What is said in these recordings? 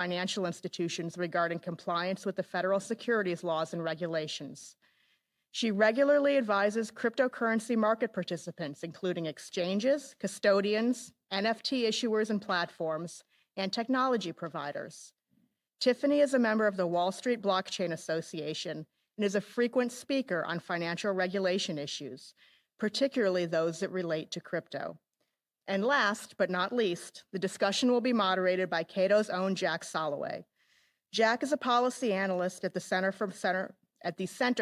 financial institutions regarding compliance with the federal securities laws and regulations. She regularly advises cryptocurrency market participants, including exchanges, custodians, NFT issuers and platforms, and technology providers. Tiffany is a member of the Wall Street Blockchain Association and is a frequent speaker on financial regulation issues, particularly those that relate to crypto. And last but not least, the discussion will be moderated by CATO's own Jack Soloway. Jack is a policy analyst at the Center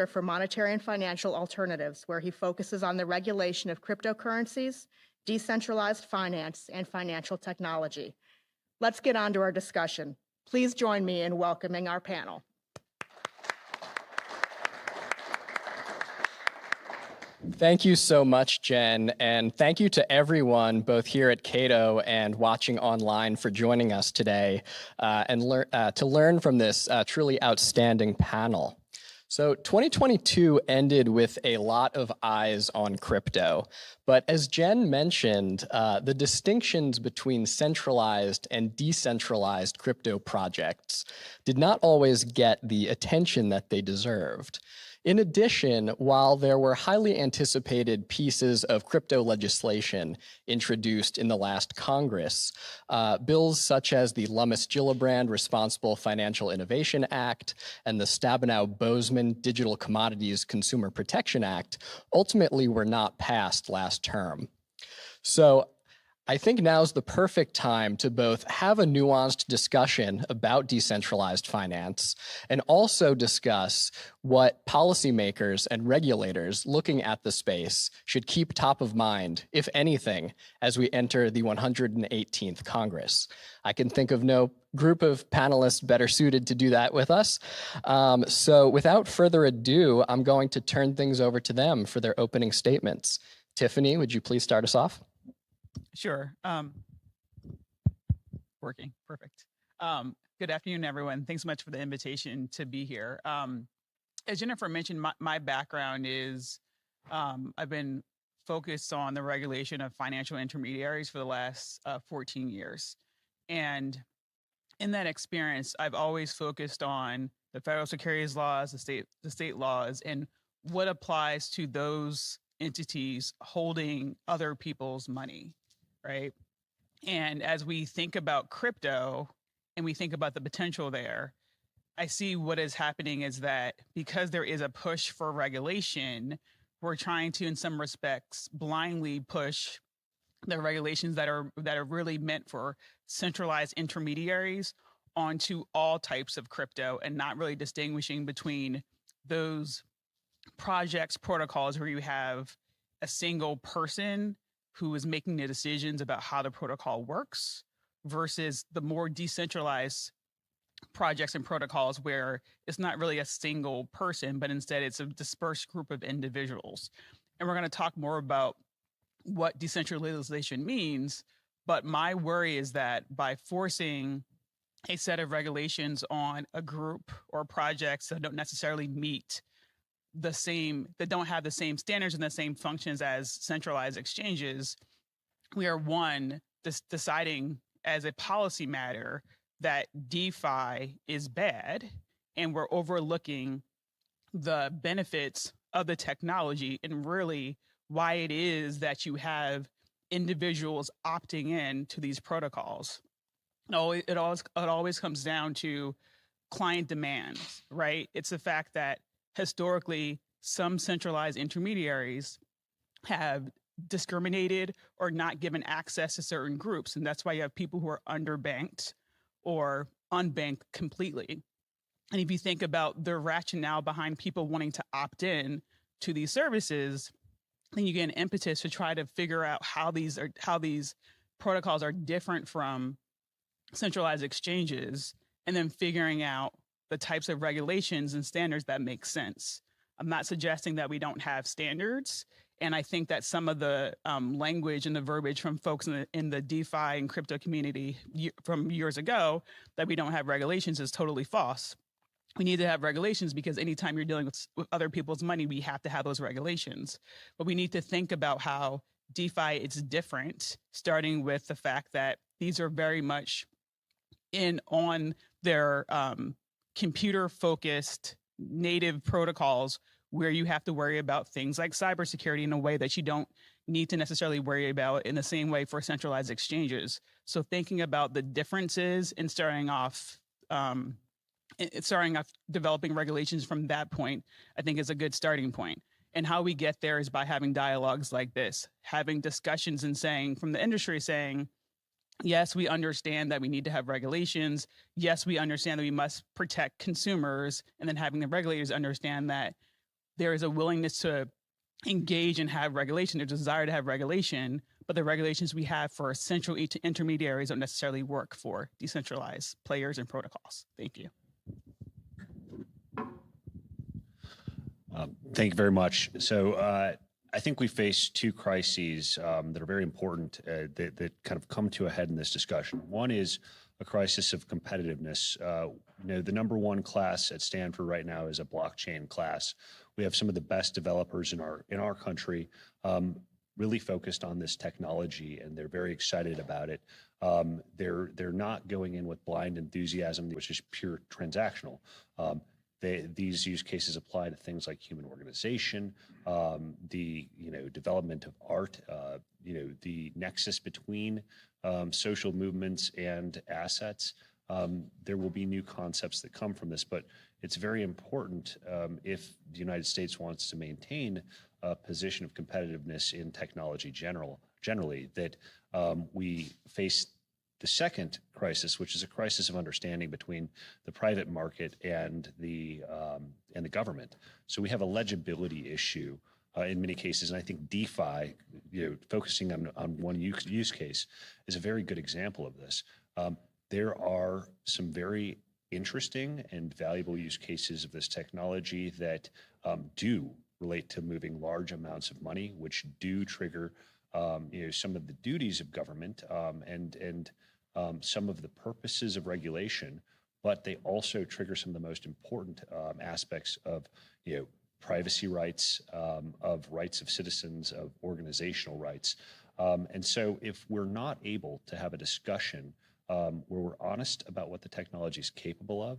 for Monetary and Financial Alternatives, where he focuses on the regulation of cryptocurrencies, decentralized finance, and financial technology. Let's get on to our discussion. Please join me in welcoming our panel. Thank you so much, Jen, and thank you to everyone, both here at CATO and watching online, for joining us today to learn from this truly outstanding panel. So 2022 ended with a lot of eyes on crypto, but as Jen mentioned, the distinctions between centralized and decentralized crypto projects did not always get the attention that they deserved. In addition, while there were highly anticipated pieces of crypto legislation introduced in the last Congress, bills such as the Lummis-Gillibrand Responsible Financial Innovation Act and the Stabenow-Boozman Digital Commodities Consumer Protection Act ultimately were not passed last term. So I think now's the perfect time to both have a nuanced discussion about decentralized finance and also discuss what policymakers and regulators looking at the space should keep top of mind, if anything, as we enter the 118th Congress. I can think of no group of panelists better suited to do that with us. So without further ado, I'm going to turn things over to them for their opening statements. Tiffany, would you please start us off? Sure. Working. Perfect. Good afternoon, everyone. Thanks so much for the invitation to be here. As Jennifer mentioned, my background is I've been focused on the regulation of financial intermediaries for the last 14 years. And in that experience, I've always focused on the federal securities laws, the state laws, and what applies to those entities holding other people's money. Right. And as we think about crypto and we think about the potential there, I see what is happening is that because there is a push for regulation, we're trying to, in some respects, blindly push the regulations that are really meant for centralized intermediaries onto all types of crypto and not really distinguishing between those projects, protocols where you have a single person who is making the decisions about how the protocol works versus the more decentralized projects and protocols where it's not really a single person, but instead it's a dispersed group of individuals. And we're going to talk more about what decentralization means. But my worry is that by forcing a set of regulations on a group or projects that don't necessarily meet that don't have the same standards and the same functions as centralized exchanges, we are deciding as a policy matter that DeFi is bad, and we're overlooking the benefits of the technology and really why it is that you have individuals opting in to these protocols. It always comes down to client demands, right? It's the fact that historically, some centralized intermediaries have discriminated or not given access to certain groups. And that's why you have people who are underbanked or unbanked completely. And if you think about the rationale behind people wanting to opt in to these services, then you get an impetus to try to figure out how these protocols are different from centralized exchanges, and then figuring out the types of regulations and standards that make sense. I'm not suggesting that we don't have standards. And I think that some of the language and the verbiage from folks in the DeFi and crypto community from years ago that we don't have regulations is totally false. We need to have regulations because anytime you're dealing with other people's money, we have to have those regulations. But we need to think about how DeFi is different, starting with the fact that these are very much on their computer-focused native protocols, where you have to worry about things like cybersecurity in a way that you don't need to necessarily worry about in the same way for centralized exchanges. So thinking about the differences and starting off developing regulations from that point, I think is a good starting point. And how we get there is by having dialogues like this, having discussions and saying, from the industry saying, yes, we understand that we need to have regulations. Yes, we understand that we must protect consumers. And then having the regulators understand that there is a willingness to engage and have regulation, a desire to have regulation, but the regulations we have for central intermediaries don't necessarily work for decentralized players and protocols. Thank you. Thank you very much. So I think we face two crises that are very important that kind of come to a head in this discussion. One is a crisis of competitiveness. The number one class at Stanford right now is a blockchain class. We have some of the best developers in our country really focused on this technology, and they're very excited about it. They're not going in with blind enthusiasm, which is pure transactional. These use cases apply to things like human organization, the development of art, the nexus between social movements and assets. There will be new concepts that come from this, but it's very important if the United States wants to maintain a position of competitiveness in technology generally, that we face the second crisis, which is a crisis of understanding between the private market and the government. So we have a legibility issue in many cases, and I think DeFi, focusing on one use case, is a very good example of this. There are some very interesting and valuable use cases of this technology that do relate to moving large amounts of money, which do trigger some of the duties of government and some of the purposes of regulation, but they also trigger some of the most important aspects of privacy rights, of rights of citizens, of organizational rights. And so if we're not able to have a discussion where we're honest about what the technology is capable of,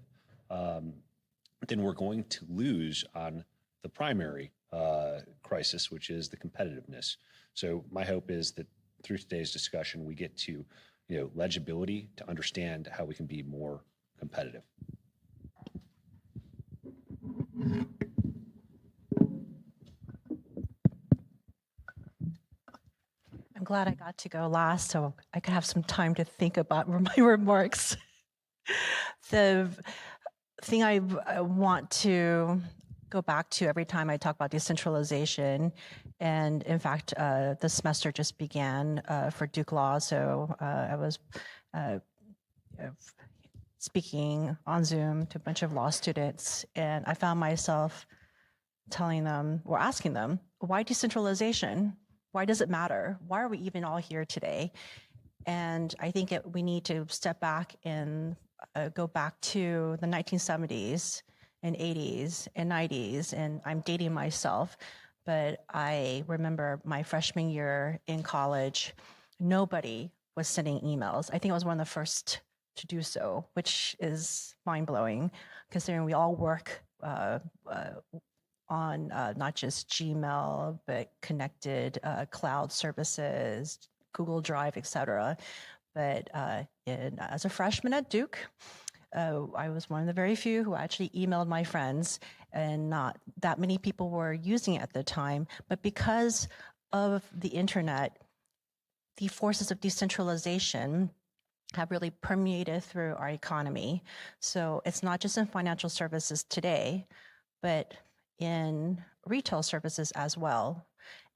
then we're going to lose on the primary crisis, which is the competitiveness. So my hope is that through today's discussion, we get to legibility to understand how we can be more competitive. I'm glad I got to go last so I could have some time to think about my remarks. The thing I want to go back to every time I talk about decentralization, and in fact, the semester just began for Duke Law, so I was speaking on Zoom to a bunch of law students, and I found myself telling them, or asking them, why decentralization? Why does it matter? Why are we even all here today? And I think we need to step back and go back to the 1970s and 80s and 90s, and I'm dating myself, but I remember my freshman year in college, nobody was sending emails. I think I was one of the first to do so, which is mind-blowing, considering we all work on not just Gmail, but connected cloud services, Google Drive, et cetera. But as a freshman at Duke, I was one of the very few who actually emailed my friends, and not that many people were using it at the time. But because of the internet, the forces of decentralization have really permeated through our economy. So it's not just in financial services today, but in retail services as well.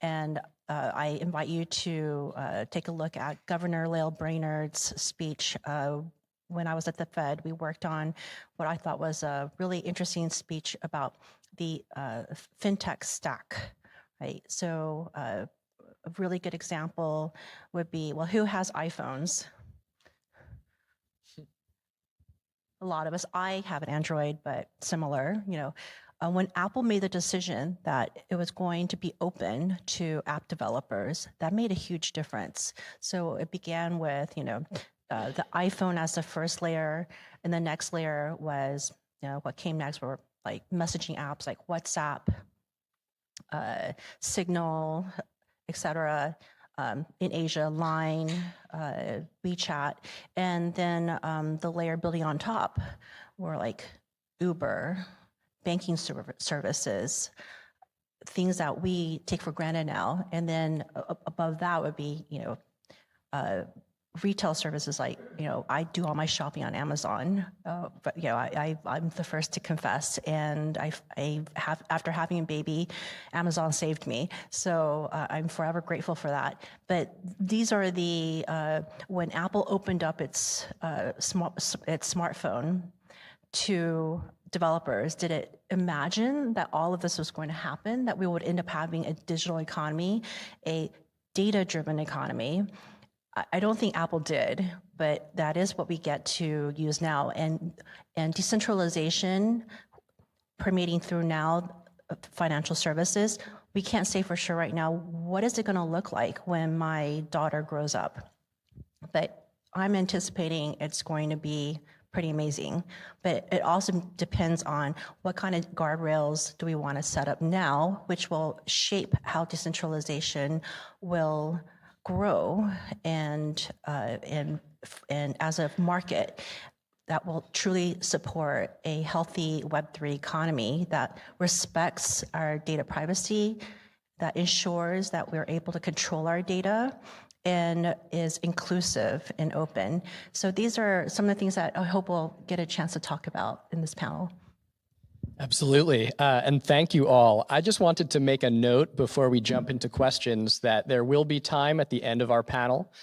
And I invite you to take a look at Governor Lael Brainerd's speech. When I was at the Fed, we worked on what I thought was a really interesting speech about the fintech stack, right? So a really good example would be, well, who has iPhones? A lot of us. I have an Android, but similar, when Apple made the decision that it was going to be open to app developers, that made a huge difference. So it began with, the iPhone as the first layer, and the next layer was, what came next were like messaging apps like WhatsApp, Signal, etc. In Asia, Line, WeChat, and then the layer building on top were like Uber, banking services, things that we take for granted now. And then above that would be, retail services like, I do all my shopping on Amazon, but I'm the first to confess, and I have, after having a baby, Amazon saved me. So I'm forever grateful for that. But these are the, when Apple opened up its smartphone to developers, did it imagine that all of this was going to happen, that we would end up having a digital economy, a data-driven economy? I don't think Apple did, but that is what we get to use now. And decentralization permeating through now financial services, we can't say for sure right now, what is it going to look like when my daughter grows up? But I'm anticipating it's going to be pretty amazing. But it also depends on what kind of guardrails do we want to set up now, which will shape how decentralization will grow, and as a market that will truly support a healthy Web3 economy that respects our data privacy, that ensures that we're able to control our data, and is inclusive and open. So these are some of the things that I hope we'll get a chance to talk about in this panel. Absolutely. And thank you all. I just wanted to make a note before we jump into questions that there will be time at the end of our panel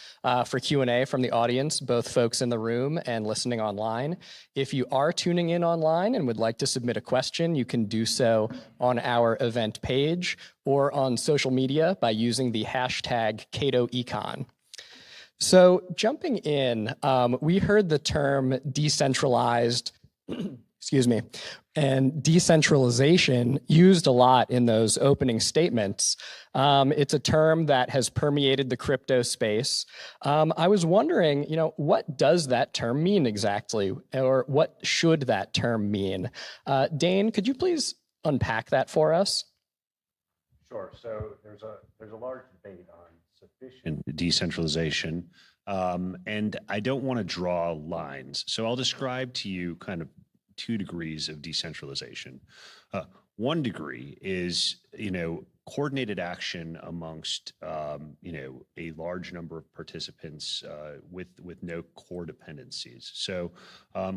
for Q&A from the audience, both folks in the room and listening online. If you are tuning in online and would like to submit a question, you can do so on our event page or on social media by using the hashtag CATOEcon. So jumping in, we heard the term decentralized, excuse me, and decentralization used a lot in those opening statements. It's a term that has permeated the crypto space. I was wondering, what does that term mean exactly, or what should that term mean? Dane, could you please unpack that for us? Sure. So there's a large debate on sufficient decentralization, and I don't want to draw lines. So I'll describe to you kind of 2 degrees of decentralization. 1 degree is, coordinated action amongst, a large number of participants with no core dependencies. So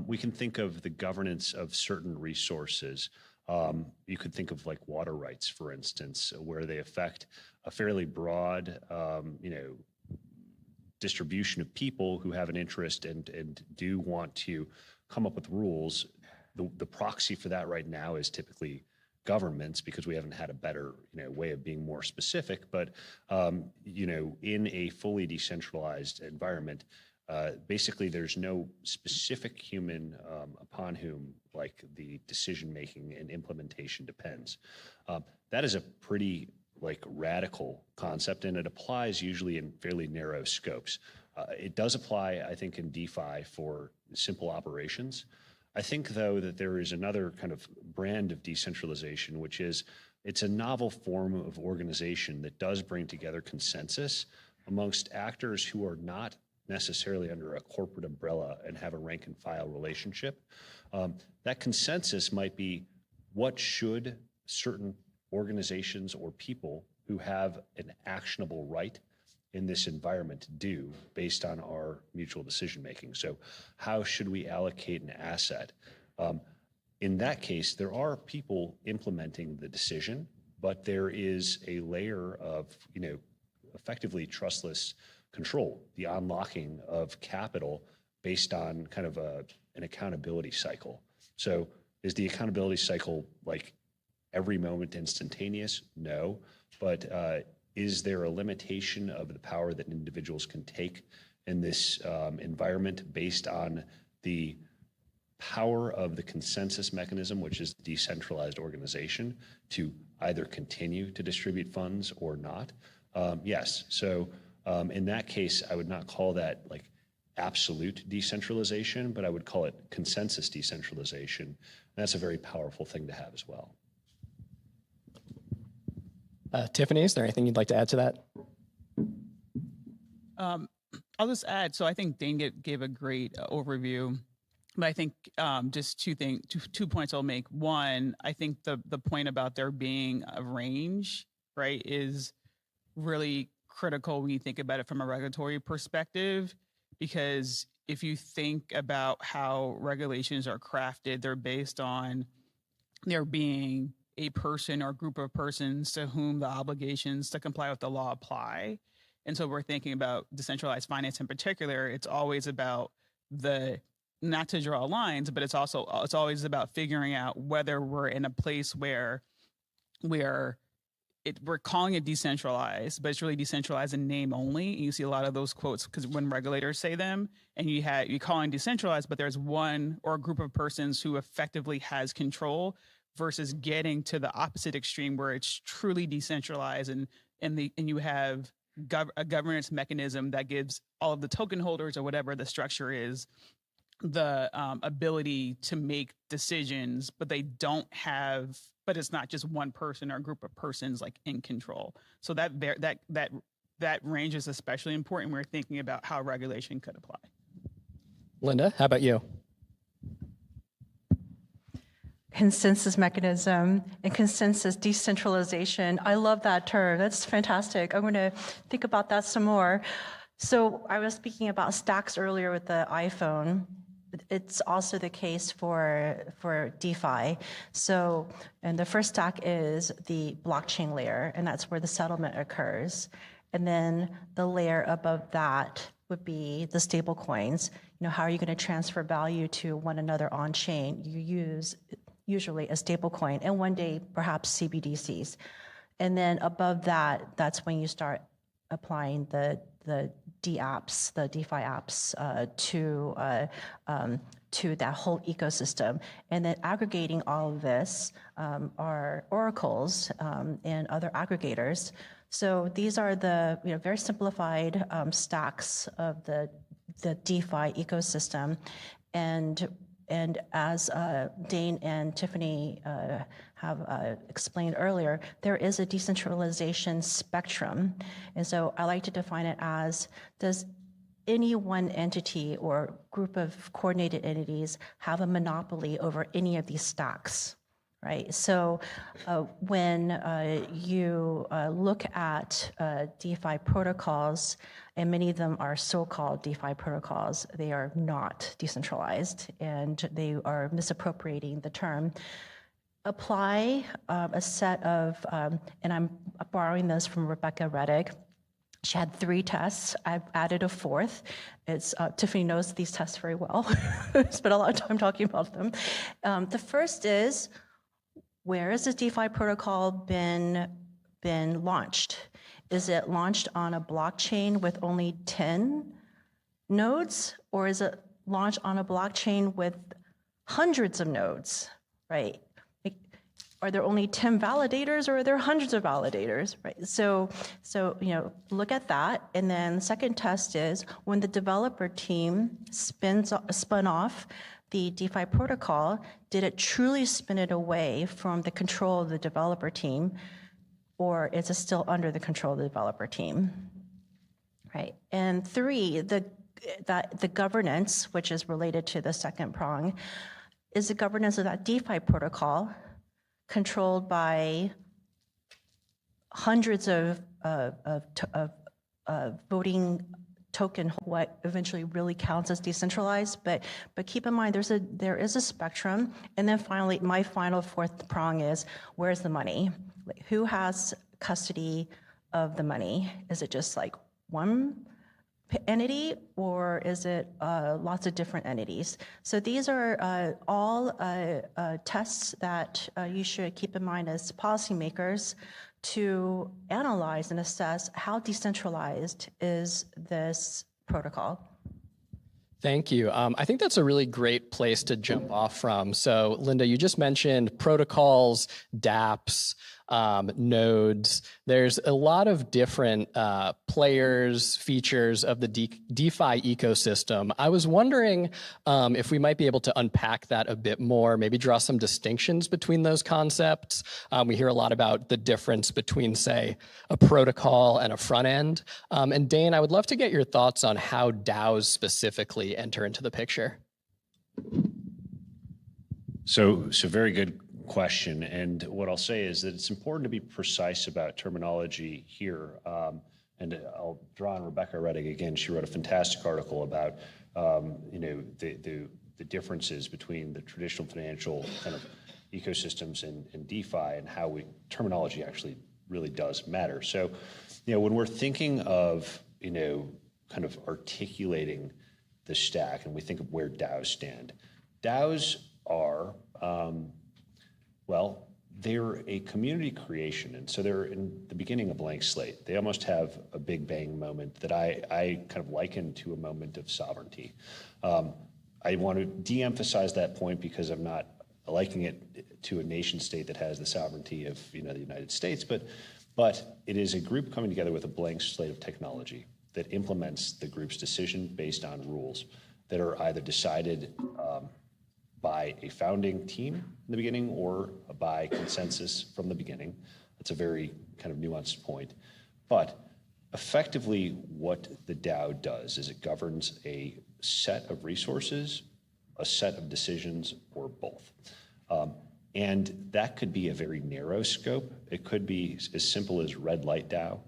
we can think of the governance of certain resources. You could think of like water rights, for instance, where they affect a fairly broad, distribution of people who have an interest and do want to come up with rules. The proxy for that right now is typically governments, because we haven't had a better way of being more specific. But in a fully decentralized environment, basically there's no specific human upon whom like the decision making and implementation depends. That is a pretty radical concept, and it applies usually in fairly narrow scopes. It does apply, I think, in DeFi for simple operations. I think, though, that there is another kind of brand of decentralization, which is it's a novel form of organization that does bring together consensus amongst actors who are not necessarily under a corporate umbrella and have a rank and file relationship. That consensus might be, what should certain organizations or people who have an actionable right in this environment do based on our mutual decision making? So how should we allocate an asset? In that case, there are people implementing the decision, but there is a layer of, effectively trustless control, the unlocking of capital based on kind of an accountability cycle. So is the accountability cycle like every moment instantaneous? No, but is there a limitation of the power that individuals can take in this environment based on the power of the consensus mechanism, which is decentralized organization, to either continue to distribute funds or not? Yes. So in that case, I would not call that like absolute decentralization, but I would call it consensus decentralization. And that's a very powerful thing to have as well. Tiffany, is there anything you'd like to add to that? I'll just add, so I think Dane gave a great overview, but I think just two points I'll make. One, I think the point about there being a range, right, is really critical when you think about it from a regulatory perspective, because if you think about how regulations are crafted, they're based on there being a person or group of persons to whom the obligations to comply with the law apply. And so we're thinking about decentralized finance in particular. It's always about not to draw lines, but it's always about figuring out whether we're in a place where we're calling it decentralized, but it's really decentralized in name only. And you see a lot of those quotes because when regulators say them, and you're calling decentralized, but there's one or a group of persons who effectively has control, versus getting to the opposite extreme where it's truly decentralized and you have a governance mechanism that gives all of the token holders or whatever the structure is the ability to make decisions, but it's not just one person or a group of persons like in control. So that range is especially important when we're thinking about how regulation could apply. Linda, how about you? Consensus mechanism and consensus decentralization. I love that term. That's fantastic. I'm going to think about that some more. So I was speaking about stacks earlier with the iPhone. It's also the case for DeFi. So, and the first stack is the blockchain layer, and that's where the settlement occurs. And then the layer above that would be the stable coins. How are you going to transfer value to one another on chain? You use usually a stable coin, and one day perhaps CBDCs. And then above that, that's when you start applying the DApps, the DeFi apps to that whole ecosystem. And then aggregating all of this are oracles and other aggregators. So these are the very simplified stacks of the DeFi ecosystem. And as Dane and Tiffany have explained earlier, there is a decentralization spectrum. And so I like to define it as, does any one entity or group of coordinated entities have a monopoly over any of these stacks? Right. So when you look at DeFi protocols, and many of them are so-called DeFi protocols, they are not decentralized, and they are misappropriating the term. Apply a set of, and I'm borrowing this from Rebecca Reddick. She had 3 tests. I've added a 4th. It's Tiffany knows these tests very well. Spent a lot of time talking about them. The first is, where has this DeFi protocol been launched? Is it launched on a blockchain with only 10 nodes, or is it launched on a blockchain with hundreds of nodes, right? Are there only 10 validators, or are there hundreds of validators, right? So look at that. And then the second test is, when the developer team spun off the DeFi protocol, did it truly spin it away from the control of the developer team, or is it still under the control of the developer team, right? And 3, the governance, which is related to the second prong, is the governance of that DeFi protocol controlled by hundreds of voting token, what eventually really counts as decentralized, but keep in mind there is a spectrum. And then finally, my final 4th prong is, where's the money? Who has custody of the money? Is it just like one entity, or is it lots of different entities? So these are all tests that you should keep in mind as policymakers to analyze and assess how decentralized is this protocol. Thank you. I think that's a really great place to jump off from. So, Linda, you just mentioned protocols, dApps. nodes. There's a lot of different players, features of the DeFi ecosystem. I was wondering if we might be able to unpack that a bit more, maybe draw some distinctions between those concepts. We hear a lot about the difference between, say, a protocol and a front end. And Dane, I would love to get your thoughts on how DAOs specifically enter into the picture. So very good question. And what I'll say is that it's important to be precise about terminology here. And I'll draw on Rebecca Reddig again. She wrote a fantastic article about the differences between the traditional financial kind of ecosystems and DeFi, and how terminology actually really does matter. So, when we're thinking of kind of articulating the stack, and we think of where DAOs stand, DAOs are, they're a community creation. And so they're in the beginning a blank slate. They almost have a Big Bang moment that I kind of liken to a moment of sovereignty. I want to de-emphasize that point because I'm not likening it to a nation state that has the sovereignty of the United States, but it is a group coming together with a blank slate of technology that implements the group's decision based on rules that are either decided by a founding team in the beginning or by consensus from the beginning. That's a very kind of nuanced point. But effectively, what the DAO does is it governs a set of resources, a set of decisions, or both. And that could be a very narrow scope. It could be as simple as red light DAO.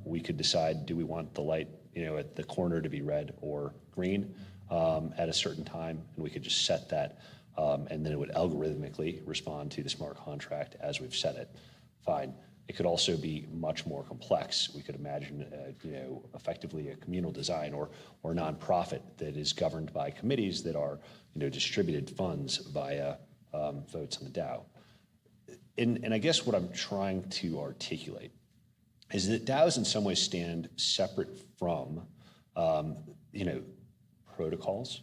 We could decide, do we want the light at the corner to be red or green at a certain time, and we could just set that, and then it would algorithmically respond to the smart contract as we've set it. Fine. It could also be much more complex. We could imagine, effectively a communal design or nonprofit that is governed by committees that are, distributed funds via votes on the DAO. And I guess what I'm trying to articulate is that DAOs in some ways stand separate from, protocols.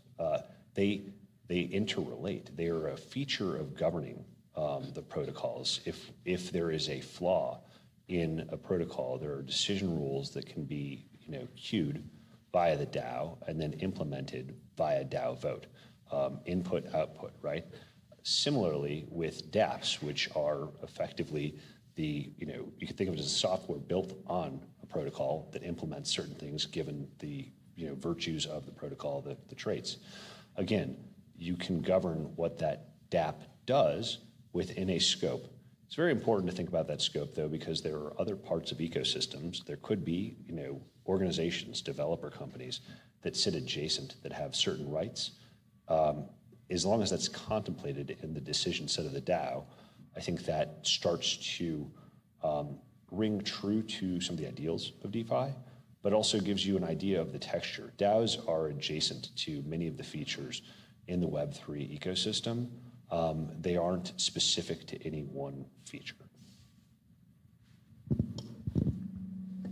They interrelate. They are a feature of governing the protocols. If there is a flaw in a protocol, there are decision rules that can be queued via the DAO and then implemented via DAO vote, input output, right? Similarly with dApps, which are effectively you can think of it as a software built on a protocol that implements certain things given the virtues of the protocol, the traits. Again, you can govern what that dApp does within a scope. It's very important to think about that scope, though, because there are other parts of ecosystems. There could be, organizations, developer companies that sit adjacent that have certain rights. As long as that's contemplated in the decision set of the DAO, I think that starts to ring true to some of the ideals of DeFi, but also gives you an idea of the texture. DAOs are adjacent to many of the features in the Web3 ecosystem. They aren't specific to any one feature.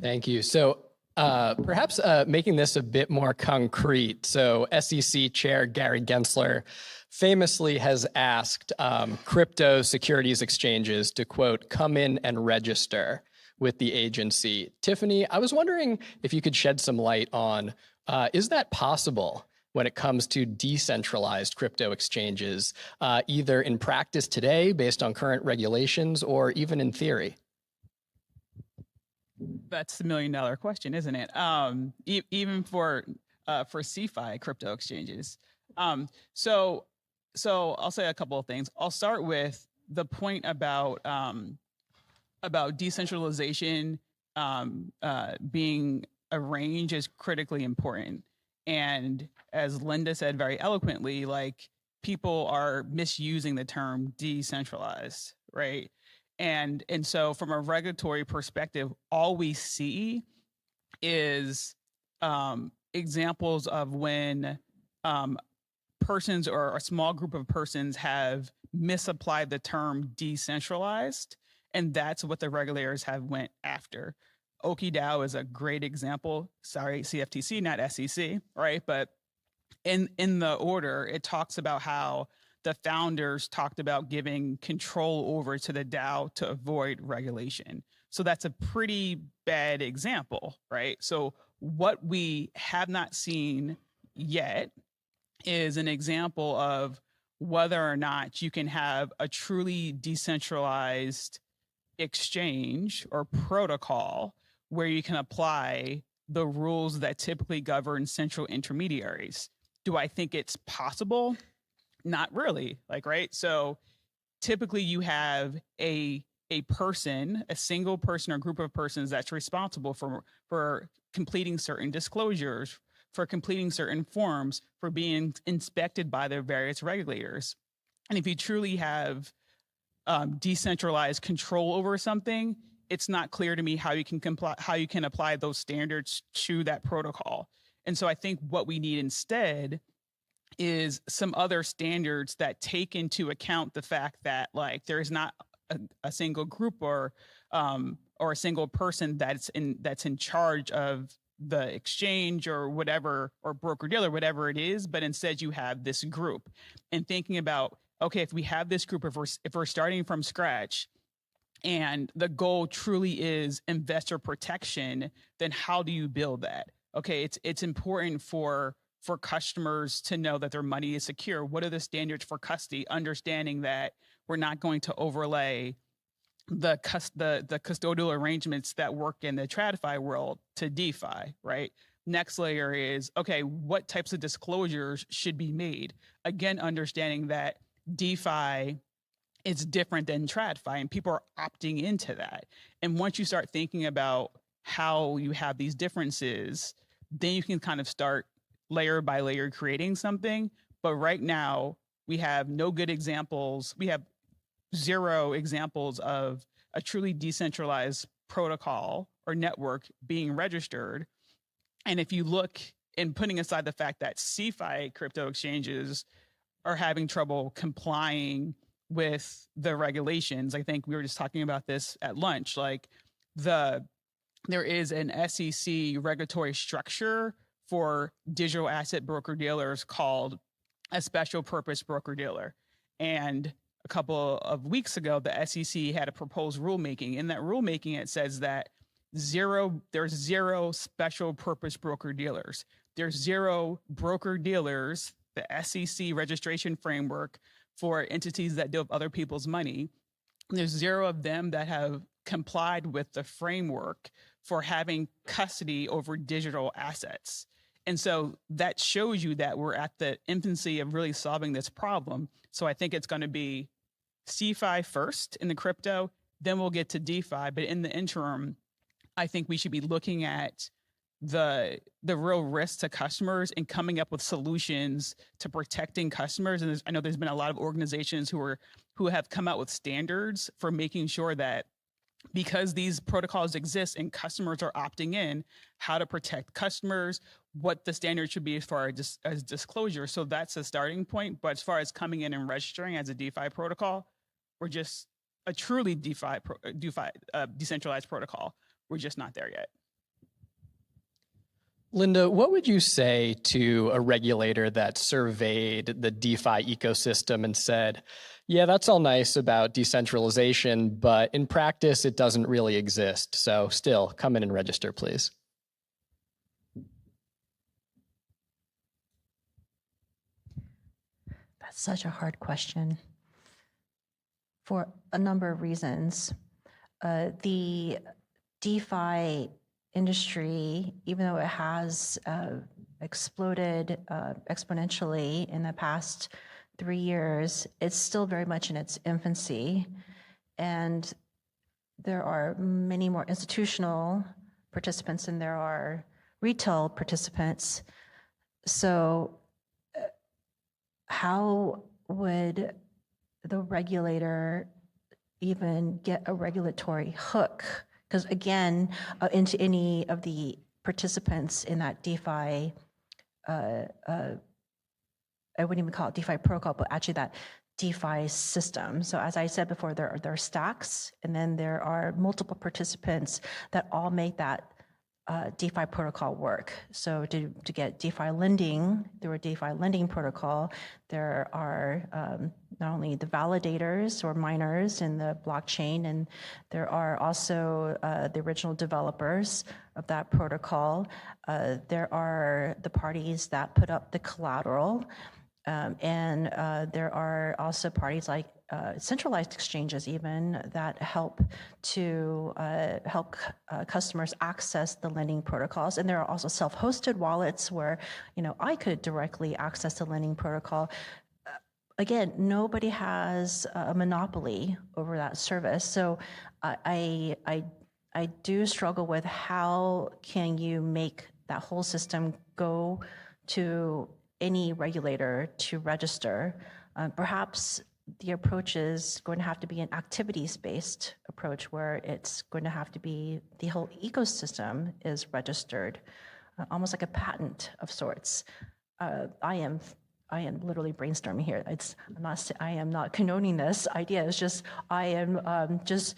Thank you. So perhaps making this a bit more concrete. So SEC Chair Gary Gensler famously has asked crypto securities exchanges to, quote, come in and register with the agency. Tiffany, I was wondering if you could shed some light on, is that possible when it comes to decentralized crypto exchanges, either in practice today based on current regulations or even in theory? That's the $1 million question, isn't it? Even for CeFi crypto exchanges. So I'll say a couple of things. I'll start with the point about decentralization being a range is critically important. And as Linda said very eloquently, like people are misusing the term decentralized, right? And so from a regulatory perspective, all we see is examples of when persons or a small group of persons have misapplied the term decentralized, and that's what the regulators have went after. OkiDAO is a great example. Sorry, CFTC, not SEC, right? But in the order, it talks about how the founders talked about giving control over to the DAO to avoid regulation. So that's a pretty bad example, right? So what we have not seen yet is an example of whether or not you can have a truly decentralized exchange or protocol where you can apply the rules that typically govern central intermediaries. Do I think it's possible? Not really, like, right? So typically you have a person, a single person or group of persons that's responsible for completing certain disclosures, for completing certain forms, for being inspected by their various regulators. And if you truly have decentralized control over something, it's not clear to me how you can apply those standards to that protocol. And so I think what we need instead is some other standards that take into account the fact that, like, there is not a single group or a single person that's in charge of the exchange or whatever, or broker dealer, whatever it is, but instead you have this group. And thinking about, okay, if we have this group, if we're starting from scratch, and the goal truly is investor protection, then how do you build that? Okay, it's important for customers to know that their money is secure. What are the standards for custody? Understanding that we're not going to overlay the custodial arrangements that work in the TradFi world to DeFi, right? Next layer is, okay, what types of disclosures should be made? Again, understanding that DeFi is different than TradFi, and people are opting into that. And once you start thinking about how you have these differences, then you can kind of start layer by layer creating something. But right now, we have no good examples. We have 0 examples of a truly decentralized protocol or network being registered. And if you look, and putting aside the fact that CeFi crypto exchanges are having trouble complying with the regulations, I think we were just talking about this at lunch, like there is an SEC regulatory structure for digital asset broker dealers called a special purpose broker dealer. And a couple of weeks ago, the SEC had a proposed rulemaking. In that rulemaking, it says that there's 0 special purpose broker dealers. There's 0 broker dealers, the SEC registration framework for entities that deal with other people's money. There's 0 of them that have complied with the framework for having custody over digital assets. And so that shows you that we're at the infancy of really solving this problem. So I think it's going to be CeFi first in the crypto, then we'll get to DeFi. But in the interim, I think we should be looking at the real risk to customers and coming up with solutions to protecting customers. And I know there's been a lot of organizations who have come out with standards for making sure that, because these protocols exist and customers are opting in, how to protect customers, what the standard should be as far as disclosure. So that's a starting point. But as far as coming in and registering as a DeFi protocol, we're just a truly decentralized protocol. We're just not there yet. Linda, what would you say to a regulator that surveyed the DeFi ecosystem and said, yeah, that's all nice about decentralization, but in practice, it doesn't really exist. So still, come in and register, please. That's such a hard question for a number of reasons. The DeFi industry, even though it has exploded exponentially in the past 3 years, it's still very much in its infancy. And there are many more institutional participants than there are retail participants. So how would the regulator even get a regulatory hook? Because again, into any of the participants in that DeFi, I wouldn't even call it DeFi protocol, but actually that DeFi system. So as I said before, there are stacks, and then there are multiple participants that all make that DeFi protocol work. So to get DeFi lending through a DeFi lending protocol, there are not only the validators or miners in the blockchain, and there are also the original developers of that protocol. There are the parties that put up the collateral, and there are also parties like centralized exchanges even that help to help customers access the lending protocols. And there are also self-hosted wallets where, I could directly access the lending protocol. Again, nobody has a monopoly over that service. So I do struggle with how can you make that whole system go to any regulator to register. Perhaps the approach is going to have to be an activities-based approach where it's going to have to be the whole ecosystem is registered, almost like a patent of sorts. I am literally brainstorming here. I am not condoning this idea. It's just I am just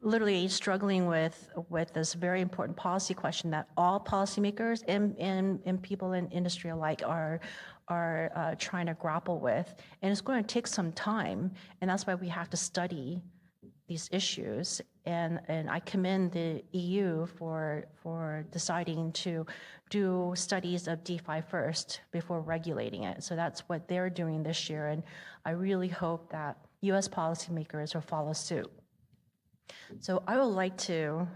literally struggling with this very important policy question that all policymakers and people in industry alike are trying to grapple with, and it's going to take some time, and that's why we have to study these issues. And I commend the EU for deciding to do studies of DeFi first before regulating it. So that's what they're doing this year, and I really hope that U.S. policymakers will follow suit. So I would like to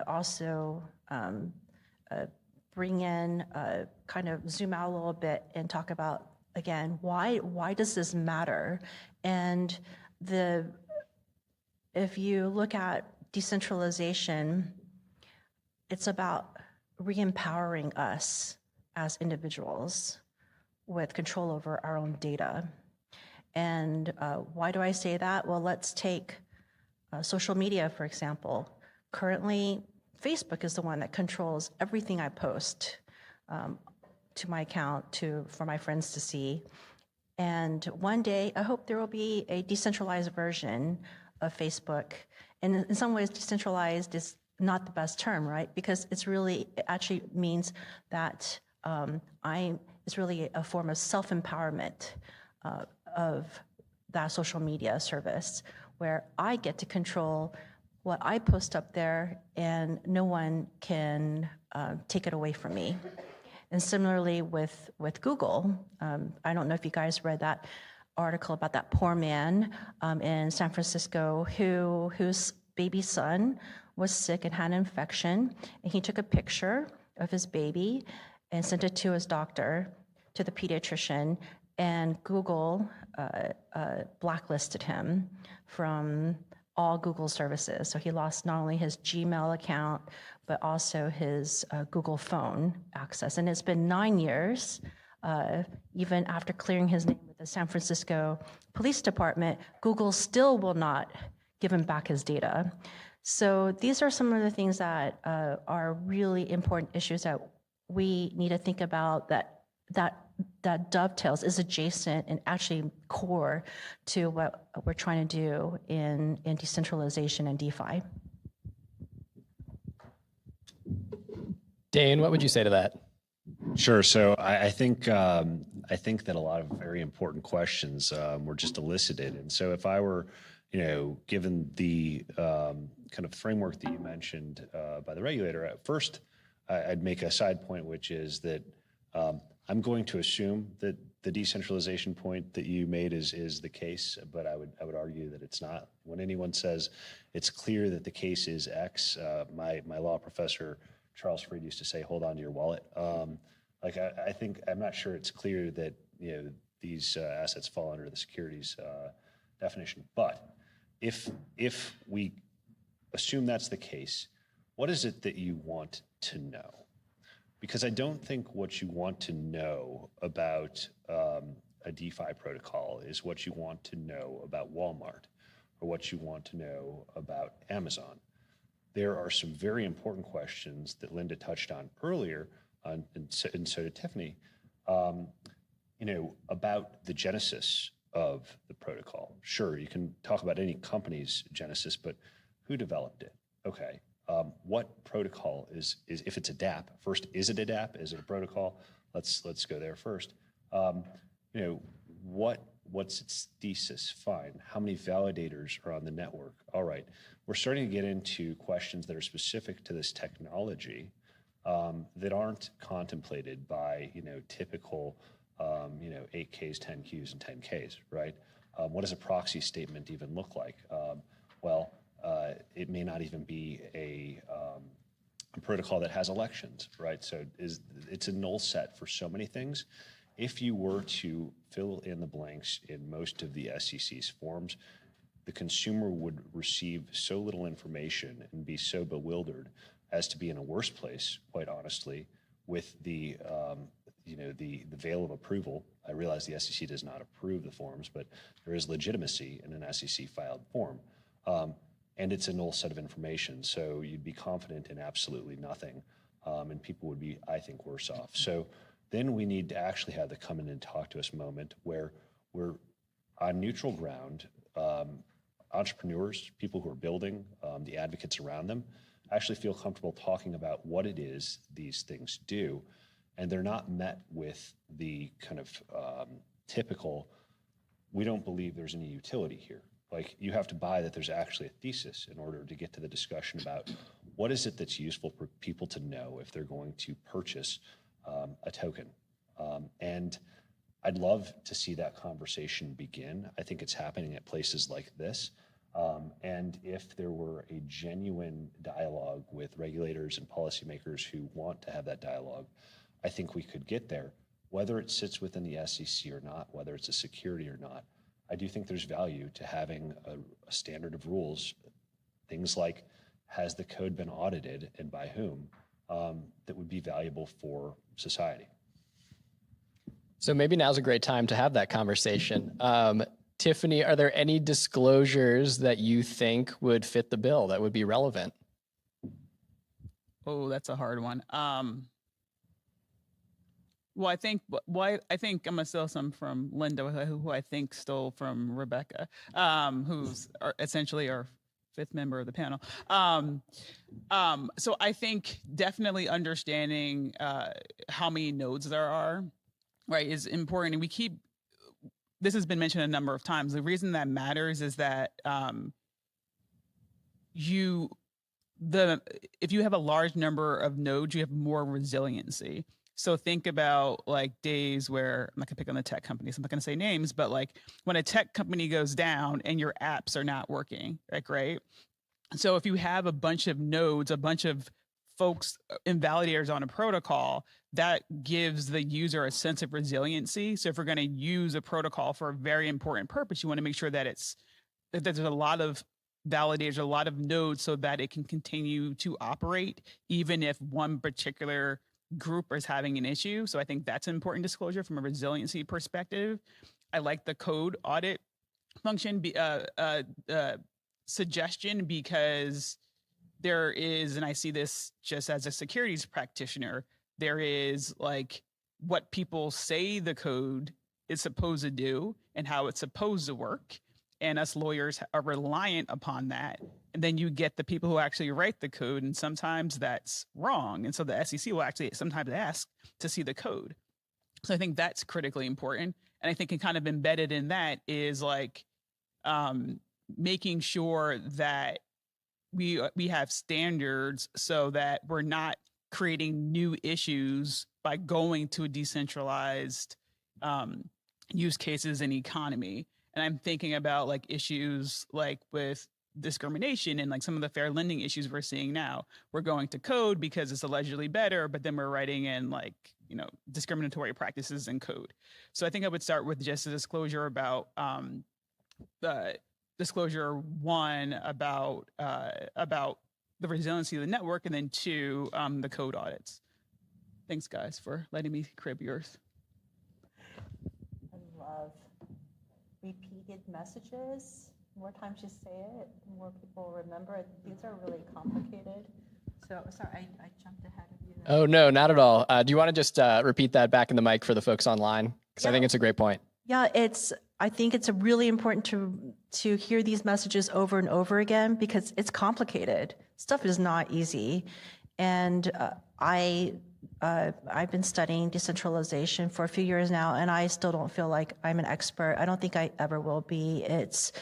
also bring in, kind of zoom out a little bit and talk about, again, why does this matter? And if you look at decentralization, it's about re-empowering us as individuals with control over our own data. And why do I say that? Well, let's take social media, for example. Currently, Facebook is the one that controls everything I post to my account for my friends to see. And one day, I hope there will be a decentralized version of Facebook. And in some ways, decentralized is not the best term, right? Because it actually means that it's really a form of self-empowerment of that social media service, where I get to control what I post up there and no one can take it away from me. And similarly with Google, I don't know if you guys read that article about that poor man in San Francisco whose baby son was sick and had an infection, and he took a picture of his baby and sent it to his doctor, to the pediatrician, and Google blacklisted him from all Google services. So he lost not only his Gmail account, but also his Google phone access. And it's been 9 years, even after clearing his name with the San Francisco Police Department, Google still will not give him back his data. So these are some of the things that are really important issues that we need to think about that dovetails, is adjacent and actually core to what we're trying to do in decentralization and DeFi. Dane, what would you say to that? Sure. So I think that a lot of very important questions were just elicited. And so if I were, given the kind of framework that you mentioned by the regulator, at first I'd make a side point, which is that I'm going to assume that the decentralization point that you made is the case, but I would argue that it's not. When anyone says it's clear that the case is X, my law professor Charles Freed used to say, "Hold on to your wallet." I think I'm not sure it's clear that these assets fall under the securities definition. But if we assume that's the case, what is it that you want to know? Because I don't think what you want to know about a DeFi protocol is what you want to know about Walmart or what you want to know about Amazon. There are some very important questions that Linda touched on earlier, and so did Tiffany, about the genesis of the protocol. Sure, you can talk about any company's genesis, but who developed it? Okay, what protocol is if it's a DApp? First, is it a DApp? Is it a protocol? Let's go there first. What's its thesis? Fine. How many validators are on the network? All right. We're starting to get into questions that are specific to this technology that aren't contemplated by typical 8Ks, 10Qs, and 10Ks, right? What does a proxy statement even look like? It may not even be a protocol that has elections, right? So it's a null set for so many things. If you were to fill in the blanks in most of the SEC's forms, the consumer would receive so little information and be so bewildered as to be in a worse place, quite honestly, with the veil of approval. I realize the SEC does not approve the forms, but there is legitimacy in an SEC filed form. And it's a null set of information, so you'd be confident in absolutely nothing, and people would be, I think, worse off. So then we need to actually have the come in and talk to us moment where we're on neutral ground. Entrepreneurs, people who are building, the advocates around them, actually feel comfortable talking about what it is these things do, and they're not met with the kind of typical, we don't believe there's any utility here. Like, you have to buy that there's actually a thesis in order to get to the discussion about what is it that's useful for people to know if they're going to purchase a token. And I'd love to see that conversation begin. I think it's happening at places like this. And if there were a genuine dialogue with regulators and policymakers who want to have that dialogue, I think we could get there. Whether it sits within the SEC or not, whether it's a security or not, I do think there's value to having a standard of rules, things like, has the code been audited and by whom, that would be valuable for society. So maybe now's a great time to have that conversation. Tiffany, are there any disclosures that you think would fit the bill that would be relevant? Oh, that's a hard one. Well, I think I'm gonna steal some from Linda, who I think stole from Rebecca, who's essentially our fifth member of the panel. So I think definitely understanding how many nodes there are, right, is important. And this has been mentioned a number of times. The reason that matters is that if you have a large number of nodes, you have more resiliency. So think about like days where, I'm not gonna pick on the tech companies, I'm not gonna say names, but like when a tech company goes down and your apps are not working, like, right? So if you have a bunch of nodes, a bunch of folks, invalidators on a protocol, that gives the user a sense of resiliency. So if we're gonna use a protocol for a very important purpose, you wanna make sure that there's a lot of validators, a lot of nodes, so that it can continue to operate, even if one particular group is having an issue. So I think that's an important disclosure from a resiliency perspective. I like the code audit function suggestion, because there is, and I see this just as a securities practitioner, there is like what people say the code is supposed to do and how it's supposed to work. And us lawyers are reliant upon that. And then you get the people who actually write the code, and sometimes that's wrong. And so the SEC will actually sometimes ask to see the code. So I think that's critically important. And I think kind of embedded in that is like making sure that we have standards so that we're not creating new issues by going to a decentralized use cases and economy. And I'm thinking about like issues like with discrimination and like some of the fair lending issues we're seeing now. We're going to code because it's allegedly better, but then we're writing in like, discriminatory practices in code. So I think I would start with just a disclosure about disclosure 1 about the resiliency of the network, and then 2, the code audits. Thanks guys for letting me crib yours. I love repeated messages. The more times you say it, the more people remember it. These are really complicated. So sorry, I jumped ahead of you there. Oh, no, not at all. Do you want to just repeat that back in the mic for the folks online? Because I think it's a great point. Yeah, I think it's really important to hear these messages over and over again because it's complicated. Stuff is not easy. And I've been studying decentralization for a few years now, and I still don't feel like I'm an expert. I don't think I ever will be. It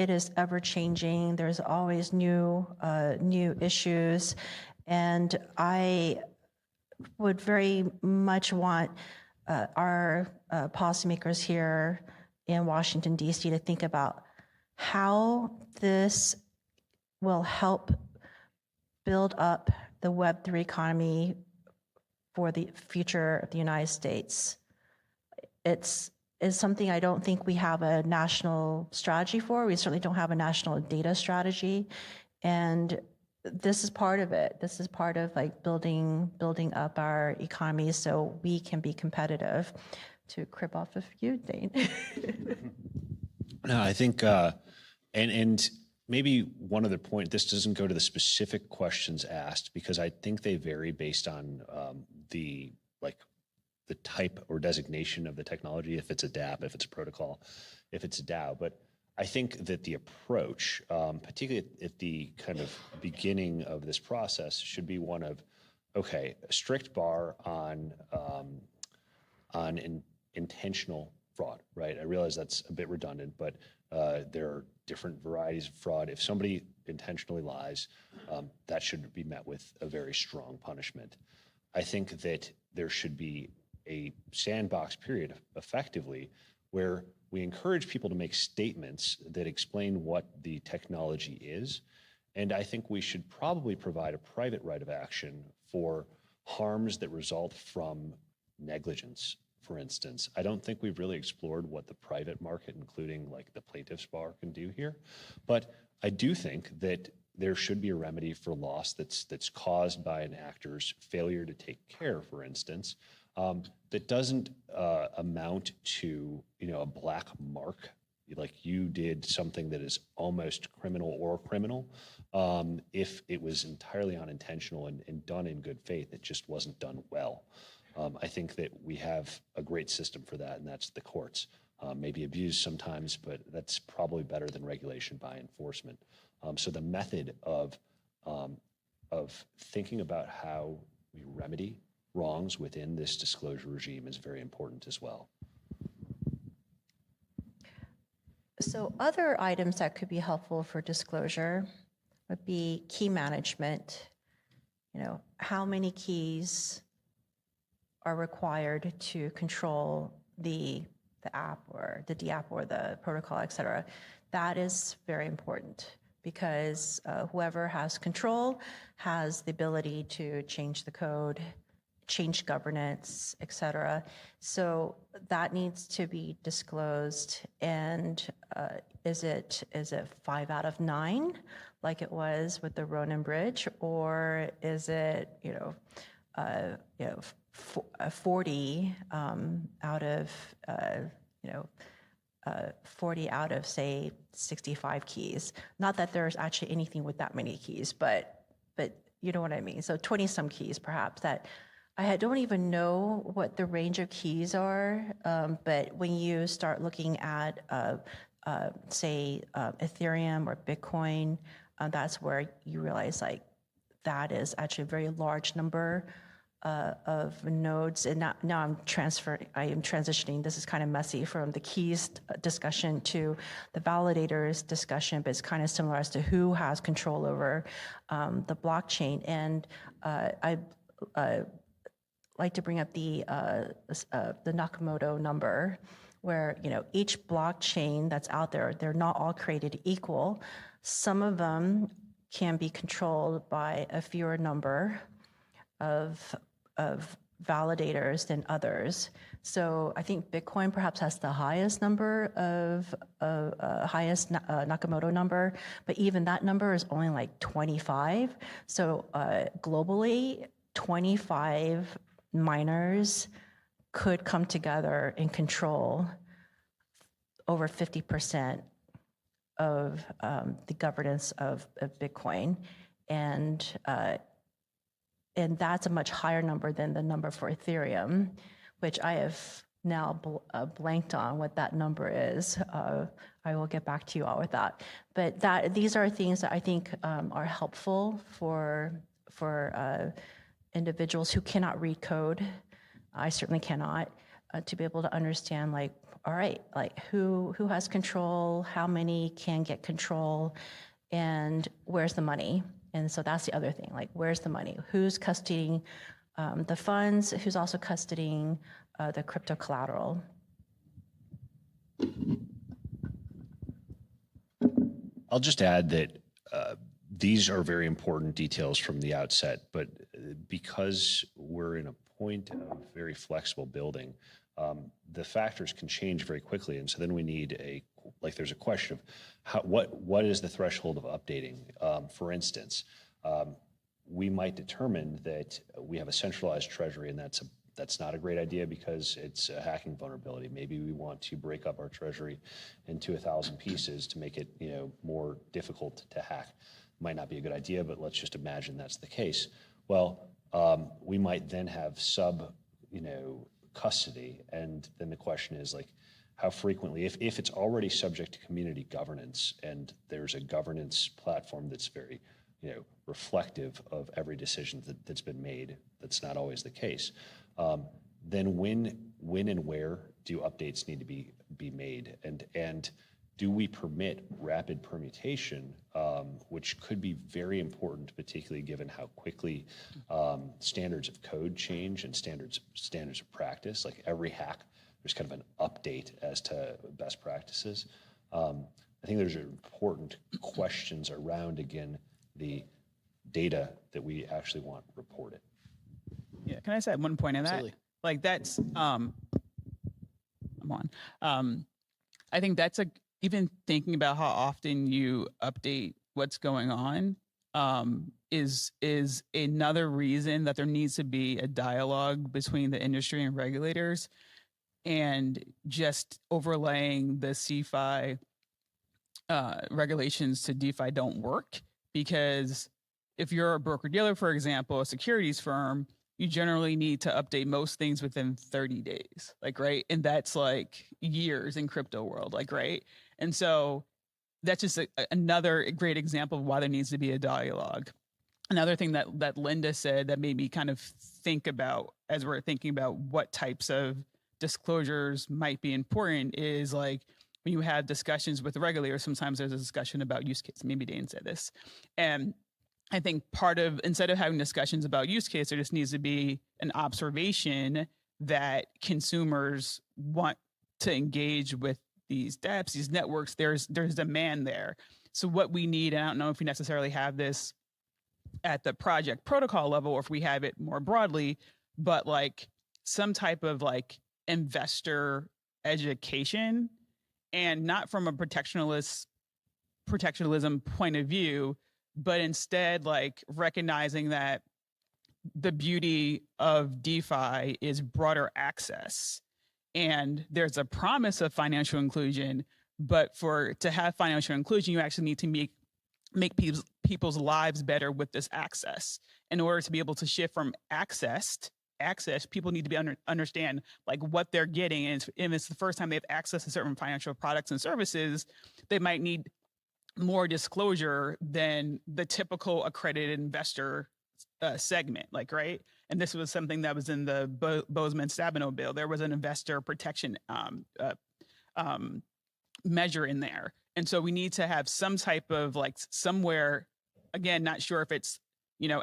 is ever changing. There's always new issues, and I would very much want our policymakers here in Washington, D.C. to think about how this will help build up the Web3 economy for the future of the United States. It's something I don't think we have a national strategy for. We certainly don't have a national data strategy. And this is part of it. This is part of like building up our economy so we can be competitive. To crib off of you, Dane. No, I think, and maybe one other point, this doesn't go to the specific questions asked because I think they vary based on the type or designation of the technology, if it's a DApp, if it's a protocol, if it's a DAO. But I think that the approach, particularly at the kind of beginning of this process, should be one of, okay, a strict bar on intentional fraud, right? I realize that's a bit redundant, but there are different varieties of fraud. If somebody intentionally lies, that should be met with a very strong punishment. I think that there should be a sandbox period, effectively, where we encourage people to make statements that explain what the technology is. And I think we should probably provide a private right of action for harms that result from negligence. For instance, I don't think we've really explored what the private market, including like the plaintiff's bar, can do here. But I do think that there should be a remedy for loss that's caused by an actor's failure to take care, for instance, that doesn't amount to a black mark, like you did something that is almost criminal or criminal. If it was entirely unintentional and done in good faith, it just wasn't done well. I think that we have a great system for that, and that's the courts. Maybe abused sometimes, but that's probably better than regulation by enforcement. So the method of thinking about how we remedy wrongs within this disclosure regime is very important as well. So other items that could be helpful for disclosure would be key management. How many keys are required to control the app or the DApp or the protocol, et cetera. That is very important because whoever has control has the ability to change the code, change governance, et cetera. So that needs to be disclosed. And is it 5 out of 9 like it was with the Ronin Bridge, or is it 40 out of 40 out of say 65 keys? Not that there's actually anything with that many keys, but you know what I mean. So 20 some keys perhaps that I don't even know what the range of keys are, but when you start looking at say Ethereum or Bitcoin, that's where you realize like that is actually a very large number of nodes. And now I am transitioning, this is kind of messy, from the keys discussion to the validators discussion, but it's kind of similar as to who has control over the blockchain. And I like to bring up the Nakamoto number, where each blockchain that's out there, they're not all created equal. Some of them can be controlled by a fewer number of validators than others. So I think Bitcoin perhaps has the highest number of highest Nakamoto number, but even that number is only like 25. So globally, 25 miners could come together and control over 50% of the governance of Bitcoin. And that's a much higher number than the number for Ethereum, which I have now blanked on what that number is. I will get back to you all with that. But these are things that I think are helpful for individuals who cannot read code. I certainly cannot, to be able to understand, like, all right, like who has control, how many can get control, and where's the money? And so that's the other thing, like, where's the money? Who's custodying the funds? Who's also custodying the crypto collateral? I'll just add that these are very important details from the outset, but because we're in a point of very flexible building, the factors can change very quickly. And so then we need there's a question of what is the threshold of updating? For instance, we might determine that we have a centralized treasury, and that's not a great idea because it's a hacking vulnerability. Maybe we want to break up our treasury into 1,000 pieces to make it, more difficult to hack. Might not be a good idea, but let's just imagine that's the case. Well, we might then have custody, and then the question is, like, how frequently, if it's already subject to community governance and there's a governance platform that's very, reflective of every decision that's been made, that's not always the case. Then when and where do updates need to be made, and do we permit rapid permutation, which could be very important, particularly given how quickly standards of code change and standards of practice. Like every hack, there's kind of an update as to best practices. I think there's important questions around, again, the data that we actually want reported. Yeah, can I say one point on that? Absolutely. Like that's, I'm on. I think that's even thinking about how often you update what's going on is another reason that there needs to be a dialogue between the industry and regulators, and just overlaying the CFI regulations to DeFi don't work, because if you're a broker-dealer, for example, a securities firm, you generally need to update most things within 30 days, like, right? And that's like years in crypto world, like, right? And so that's just another great example of why there needs to be a dialogue. Another thing that Linda said that made me kind of think about, as we're thinking about what types of disclosures might be important, is like when you have discussions with the regulators, sometimes there's a discussion about use case. Maybe Dane said this. And I think instead of having discussions about use case, there just needs to be an observation that consumers want to engage with these dApps, these networks. There's demand there. So what we need, and I don't know if we necessarily have this at the project protocol level or if we have it more broadly, but like some type of like investor education, and not from a protectionism point of view, but instead like recognizing that the beauty of DeFi is broader access. And there's a promise of financial inclusion, but to have financial inclusion, you actually need to make people's lives better with this access. In order to be able to shift from access, people need to be understand like what they're getting. And if it's the first time they have access to certain financial products and services, they might need more disclosure than the typical accredited investor segment, like, right? And this was something that was in the Bozeman-Stabenow bill. There was an investor protection measure in there. And so we need to have some type of like somewhere, again, not sure if it's,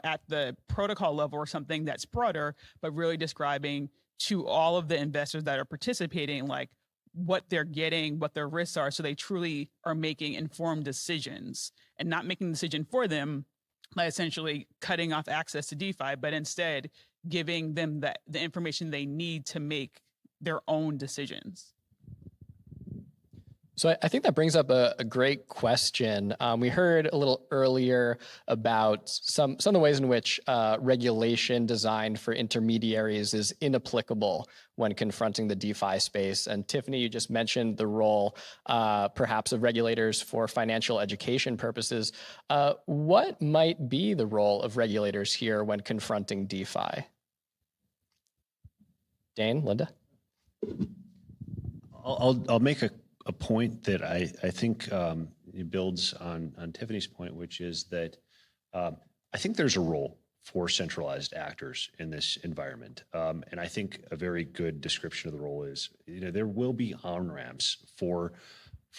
at the protocol level or something that's broader, but really describing to all of the investors that are participating, like what they're getting, what their risks are, so they truly are making informed decisions and not making a decision for them by essentially cutting off access to DeFi, but instead giving them the information they need to make their own decisions. So I think that brings up a great question. We heard a little earlier about some of the ways in which regulation designed for intermediaries is inapplicable when confronting the DeFi space. And Tiffany, you just mentioned the role perhaps of regulators for financial education purposes. What might be the role of regulators here when confronting DeFi? Dane, Linda? I'll make a point that I think it builds on Tiffany's point, which is that I think there's a role for centralized actors in this environment, and I think a very good description of the role is, there will be on-ramps for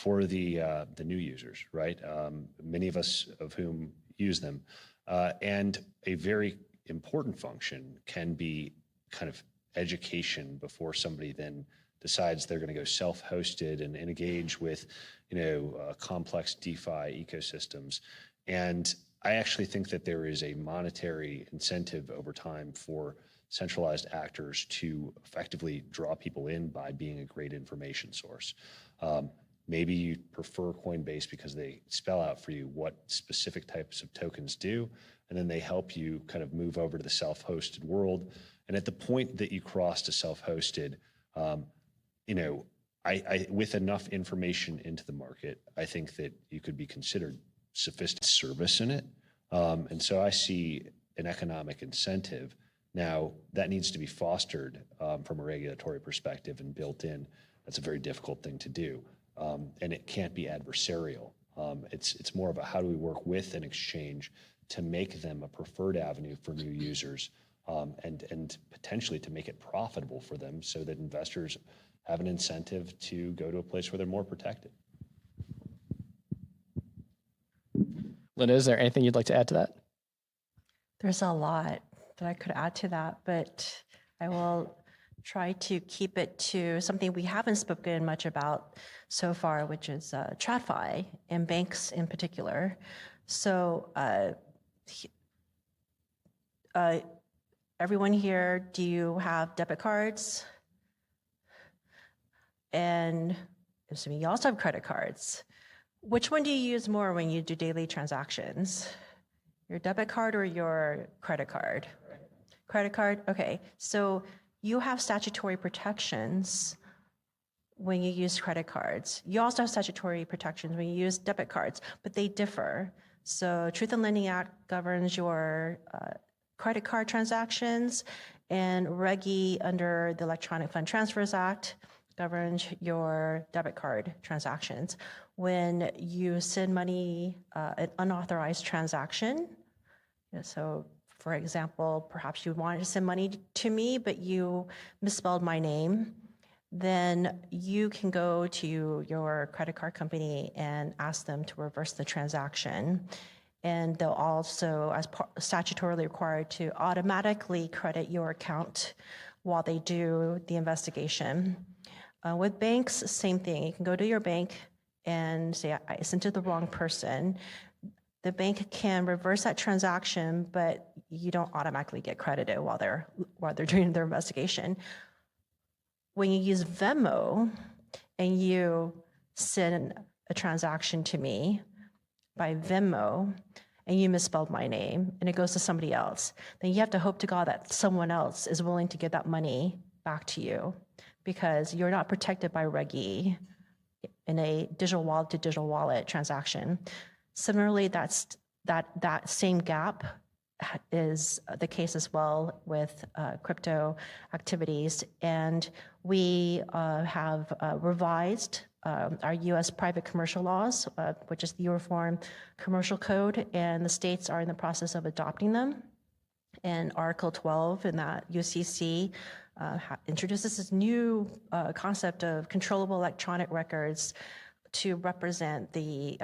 the new users, right? Many of us of whom use them, and a very important function can be kind of education before somebody then decides they're going to go self-hosted and engage with, complex DeFi ecosystems. And I actually think that there is a monetary incentive over time for centralized actors to effectively draw people in by being a great information source. Maybe you prefer Coinbase because they spell out for you what specific types of tokens do, and then they help you kind of move over to the self-hosted world. And at the point that you cross to self-hosted, with enough information into the market, I think that you could be considered sophisticated service in it. And so I see an economic incentive. Now, that needs to be fostered from a regulatory perspective and built in. That's a very difficult thing to do. And it can't be adversarial. It's more of a how do we work with an exchange to make them a preferred avenue for new users, and potentially to make it profitable for them so that investors have an incentive to go to a place where they're more protected. Linda, is there anything you'd like to add to that? There's a lot that I could add to that, but I will try to keep it to something we haven't spoken much about so far, which is TradFi and banks in particular. So everyone here, do you have debit cards? And assuming you also have credit cards. Which one do you use more when you do daily transactions? Your debit card or your credit card? Credit card, okay. So you have statutory protections when you use credit cards. You also have statutory protections when you use debit cards, but they differ. So Truth in Lending Act governs your credit card transactions, and Reg E under the Electronic Fund Transfers Act governs your debit card transactions. When you send money, an unauthorized transaction, so for example, perhaps you wanted to send money to me, but you misspelled my name, then you can go to your credit card company and ask them to reverse the transaction. And they'll also, as statutorily required, to automatically credit your account while they do the investigation. With banks, same thing. You can go to your bank and say, I sent it to the wrong person. The bank can reverse that transaction, but you don't automatically get credited while they're doing their investigation. When you use Venmo and you send a transaction to me by Venmo and you misspelled my name and it goes to somebody else, then you have to hope to God that someone else is willing to give that money back to you, because you're not protected by Reg E in a digital wallet to digital wallet transaction. Similarly, that same gap is the case as well with crypto activities. And we have revised our US private commercial laws, which is the Uniform Commercial Code, and the states are in the process of adopting them. And Article 12 in that UCC introduces this new concept of controllable electronic records to represent the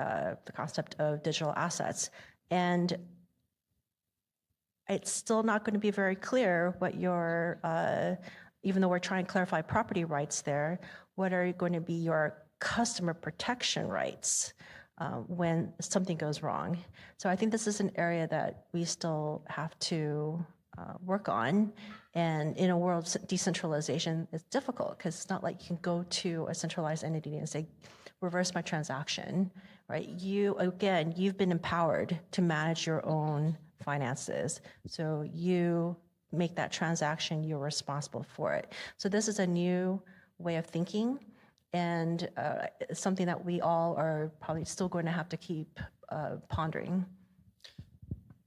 concept of digital assets. And it's still not going to be very clear what your, even though we're trying to clarify property rights there, what are going to be your customer protection rights when something goes wrong. So I think this is an area that we still have to work on. And in a world of decentralization, it's difficult because it's not like you can go to a centralized entity and say, reverse my transaction, right? You've been empowered to manage your own finances. So you make that transaction, you're responsible for it. So this is a new way of thinking, and something that we all are probably still going to have to keep pondering.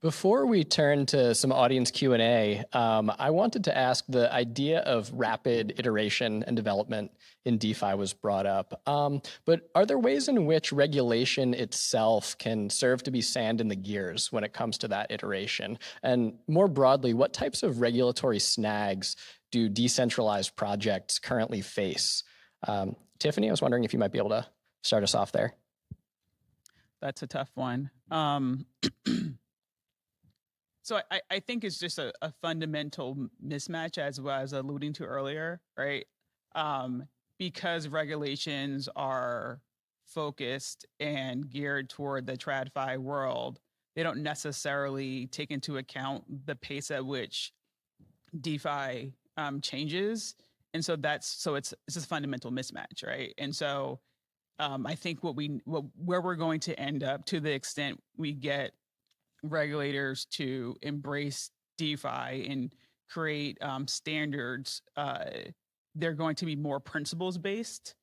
Before we turn to some audience Q&A, I wanted to ask, the idea of rapid iteration and development in DeFi was brought up, but are there ways in which regulation itself can serve to be sand in the gears when it comes to that iteration? And more broadly, what types of regulatory snags do decentralized projects currently face? Tiffany, I was wondering if you might be able to start us off there. That's a tough one. So I think it's just a fundamental mismatch, as I was alluding to earlier, right? Because regulations are focused and geared toward the TradFi world, they don't necessarily take into account the pace at which DeFi changes. And so it's a fundamental mismatch, right? And so I think where we're going to end up, to the extent we get regulators to embrace DeFi and create standards, they're going to be more principles based,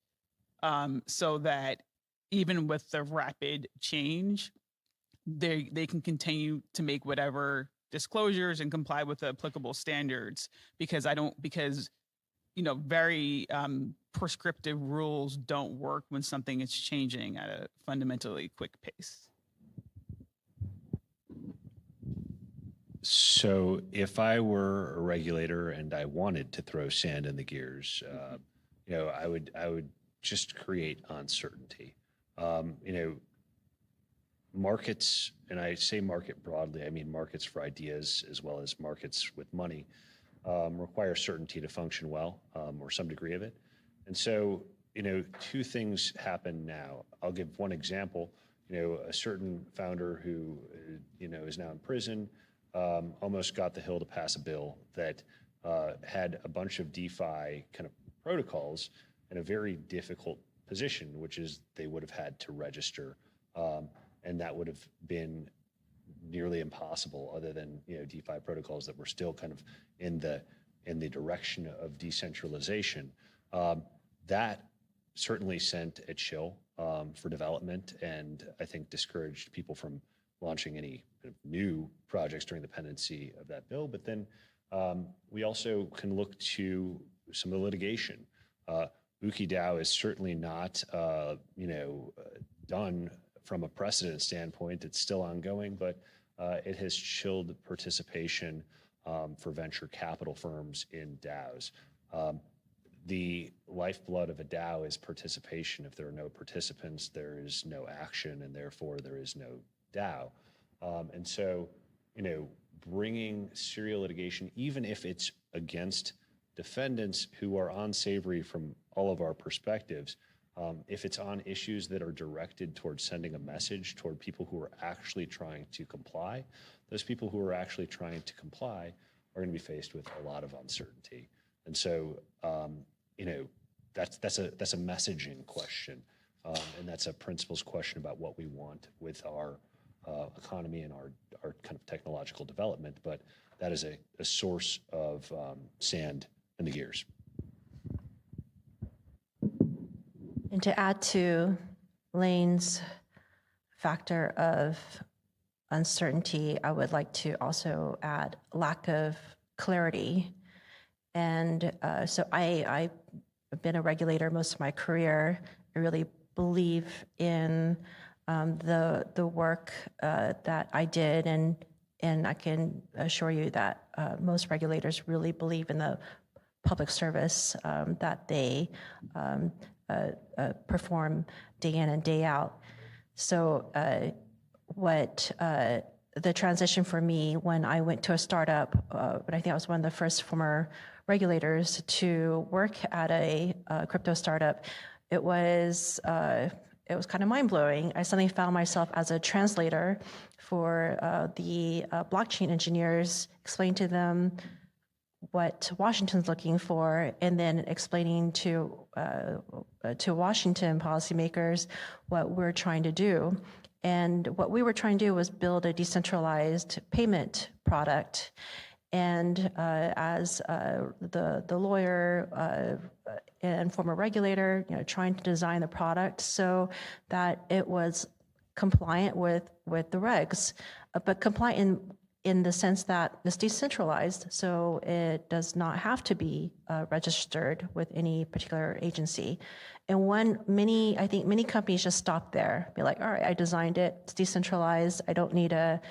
so that even with the rapid change, they can continue to make whatever disclosures and comply with the applicable standards, because very prescriptive rules don't work when something is changing at a fundamentally quick pace. So if I were a regulator and I wanted to throw sand in the gears, I would just create uncertainty. Markets, and I say market broadly, I mean markets for ideas as well as markets with money, require certainty to function well, or some degree of it. And so, two things happen now. I'll give one example. A certain founder who, is now in prison, almost got the Hill to pass a bill that had a bunch of DeFi kind of protocols in a very difficult position, which is they would have had to register, and that would have been nearly impossible, other than DeFi protocols that were still kind of in the direction of decentralization. That certainly sent a chill for development, and I think discouraged people from launching any new projects during the pendency of that bill. But then we also can look to some of the litigation. Uki DAO is certainly not done from a precedent standpoint. It's still ongoing, but it has chilled participation for venture capital firms in DAOs. The lifeblood of a DAO is participation. If there are no participants, there is no action, and therefore there is no DAO. And so, bringing serial litigation, even if it's against defendants who are unsavory from all of our perspectives, if it's on issues that are directed towards sending a message toward people who are actually trying to comply, those people who are actually trying to comply are going to be faced with a lot of uncertainty. And so, that's a messaging question, and that's a principles question about what we want with our economy and our kind of technological development. But that is a source of sand in the gears. And to add to Lane's factor of uncertainty, I would like to also add lack of clarity. And so I've been a regulator most of my career. I really believe in the work that I did, and I can assure you that most regulators really believe in the public service that they perform day in and day out. So what the transition for me when I went to a startup, but I think I was one of the first former regulators to work at a crypto startup, it was kind of mind-blowing. I suddenly found myself as a translator for the blockchain engineers, explaining to them what Washington's looking for, and then explaining to Washington policymakers what we're trying to do. And what we were trying to do was build a decentralized payment product. And as the lawyer and former regulator, trying to design the product so that it was compliant with the regs, but compliant in the sense that it's decentralized, so it does not have to be registered with any particular agency. And I think many companies just stop there, be like, all right, I designed it, it's decentralized, I don't need to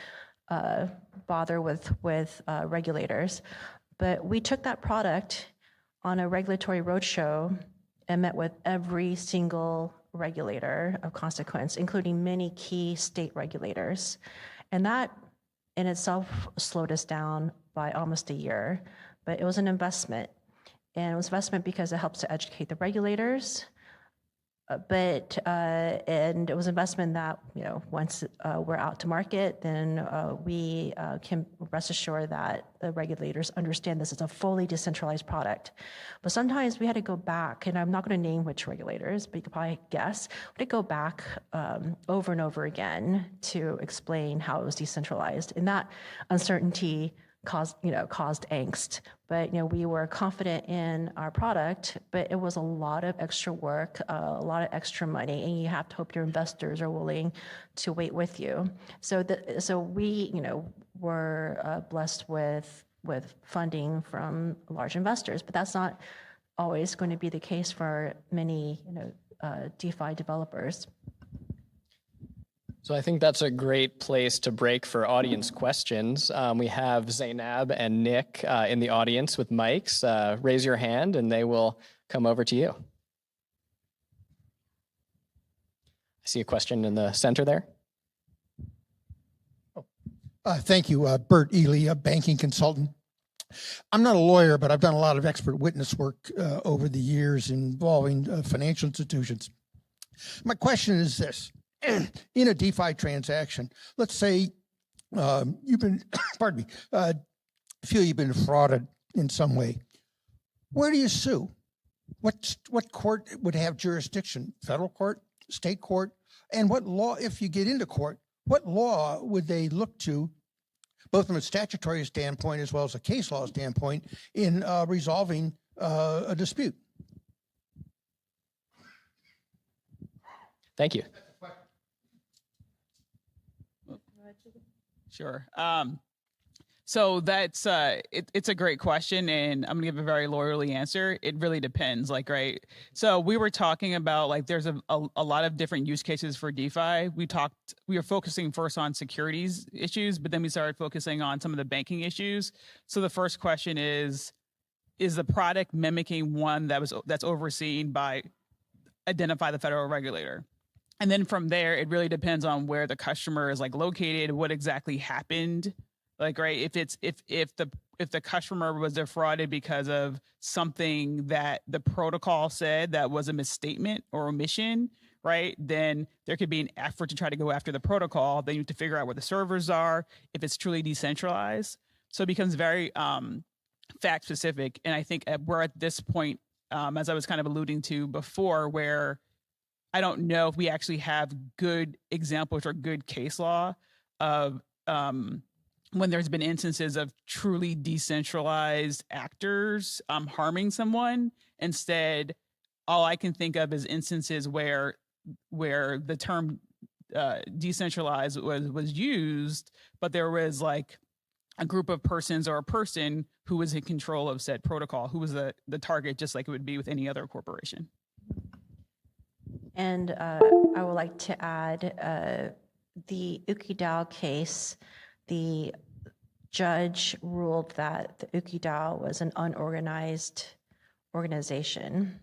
bother with regulators. But we took that product on a regulatory roadshow and met with every single regulator of consequence, including many key state regulators. And that in itself slowed us down by almost a year, but it was an investment. And it was investment because it helps to educate the regulators, and it was investment that, once we're out to market, then we can rest assured that the regulators understand this is a fully decentralized product. But sometimes we had to go back, and I'm not going to name which regulators, but you could probably guess. We had to go back over and over again to explain how it was decentralized, and that uncertainty caused angst. But we were confident in our product, but it was a lot of extra work, a lot of extra money, and you have to hope your investors are willing to wait with you. So we were blessed with funding from large investors, but that's not always going to be the case for many DeFi developers. So I think that's a great place to break for audience questions. We have Zainab and Nick in the audience with mics. Raise your hand and they will come over to you. I see a question in the center there. Thank you, Bert Ely, a banking consultant. I'm not a lawyer, but I've done a lot of expert witness work over the years involving financial institutions. My question is this. In a DeFi transaction, let's say you've been, pardon me, feel you've been defrauded in some way. Where do you sue? What court would have jurisdiction? Federal court, state court? And what law, if you get into court, what law would they look to, both from a statutory standpoint as well as a case law standpoint, in resolving a dispute? Thank you. Sure. So that's it's a great question, and I'm gonna give a very lawyerly answer. It really depends, right? So we were talking about there's a lot of different use cases for DeFi. We were focusing first on securities issues, but then we started focusing on some of the banking issues. So the first question is the product mimicking one that's overseen by identify the federal regulator? And then from there, it really depends on where the customer is located, what exactly happened. Right? If the customer was defrauded because of something that the protocol said that was a misstatement or omission, right? Then there could be an effort to try to go after the protocol. Then you have to figure out where the servers are, if it's truly decentralized. So it becomes very fact specific. And I think we're at this point, as I was kind of alluding to before, where I don't know if we actually have good examples or good case law of when there's been instances of truly decentralized actors harming someone. Instead, all I can think of is instances where the term decentralized was used, but there was a group of persons or a person who was in control of said protocol, who was the target, just like it would be with any other corporation. And I would like to add the UkiDAO case. The judge ruled that the UkiDAO was an unorganized organization,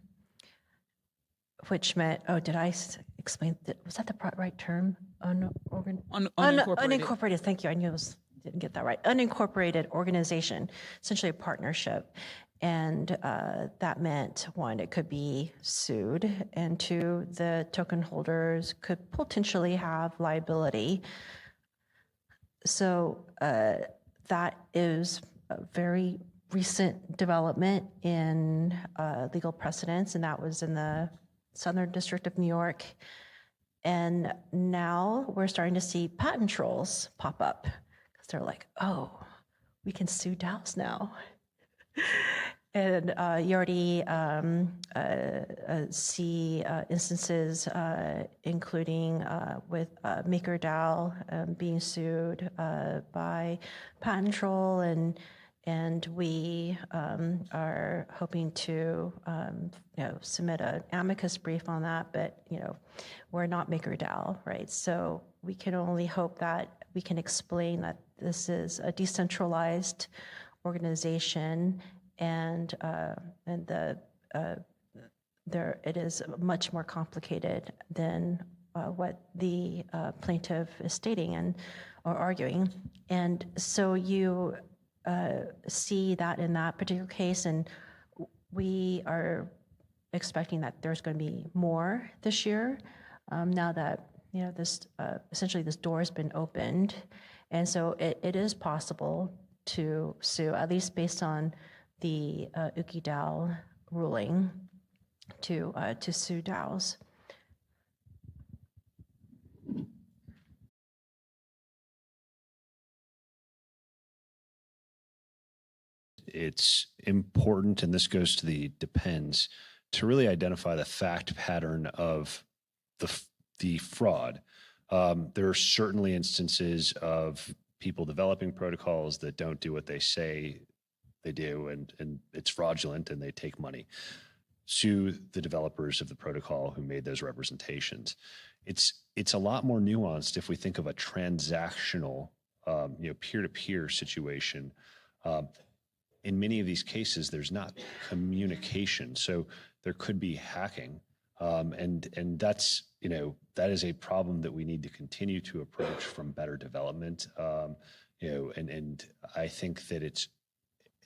which meant, did I explain, was that the right term? Unincorporated, thank you, didn't get that right. Unincorporated organization, essentially a partnership. And that meant, one, it could be sued, and two, the token holders could potentially have liability. So that is a very recent development in legal precedents, and that was in the Southern District of New York. And now we're starting to see patent trolls pop up, because they're like, oh, we can sue DAOs now. And you already see instances, including with MakerDAO being sued by patent troll, and we are hoping to submit an amicus brief on that, but we're not MakerDAO, right? So we can only hope that we can explain that this is a decentralized organization, and it is much more complicated than what the plaintiff is stating or arguing. And so you see that in that particular case, and we are expecting that there's going to be more this year, now that this essentially this door has been opened. And so it is possible to sue, at least based on the UkiDAO ruling, to sue DAOs. It's important, and this goes to the depends, to really identify the fact pattern of the fraud. There are certainly instances of people developing protocols that don't do what they say they do, and it's fraudulent, and they take money. Sue the developers of the protocol who made those representations. It's a lot more nuanced if we think of a transactional, peer-to-peer situation. In many of these cases, there's not communication, so there could be hacking, and that's that is a problem that we need to continue to approach from better development. And I think that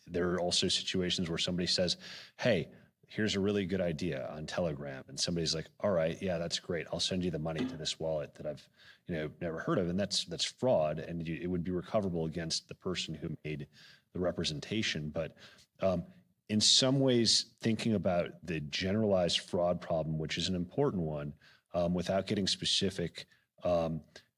there are also situations where somebody says, "Hey, here's a really good idea on Telegram," and somebody's like, "All right, yeah, that's great. I'll send you the money to this wallet that I've never heard of," and that's fraud, and it would be recoverable against the person who made the representation. But in some ways, thinking about the generalized fraud problem, which is an important one, without getting specific,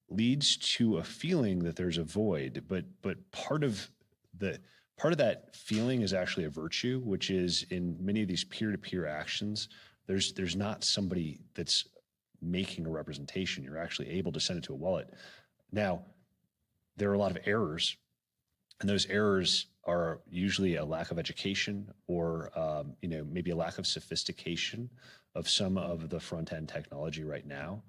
leads to a feeling that there's a void. But part of that feeling is actually a virtue, which is in many of these peer-to-peer actions, there's not somebody that's making a representation. You're actually able to send it to a wallet. Now, there are a lot of errors, and those errors are usually a lack of education or maybe a lack of sophistication of some of the front-end technology right now.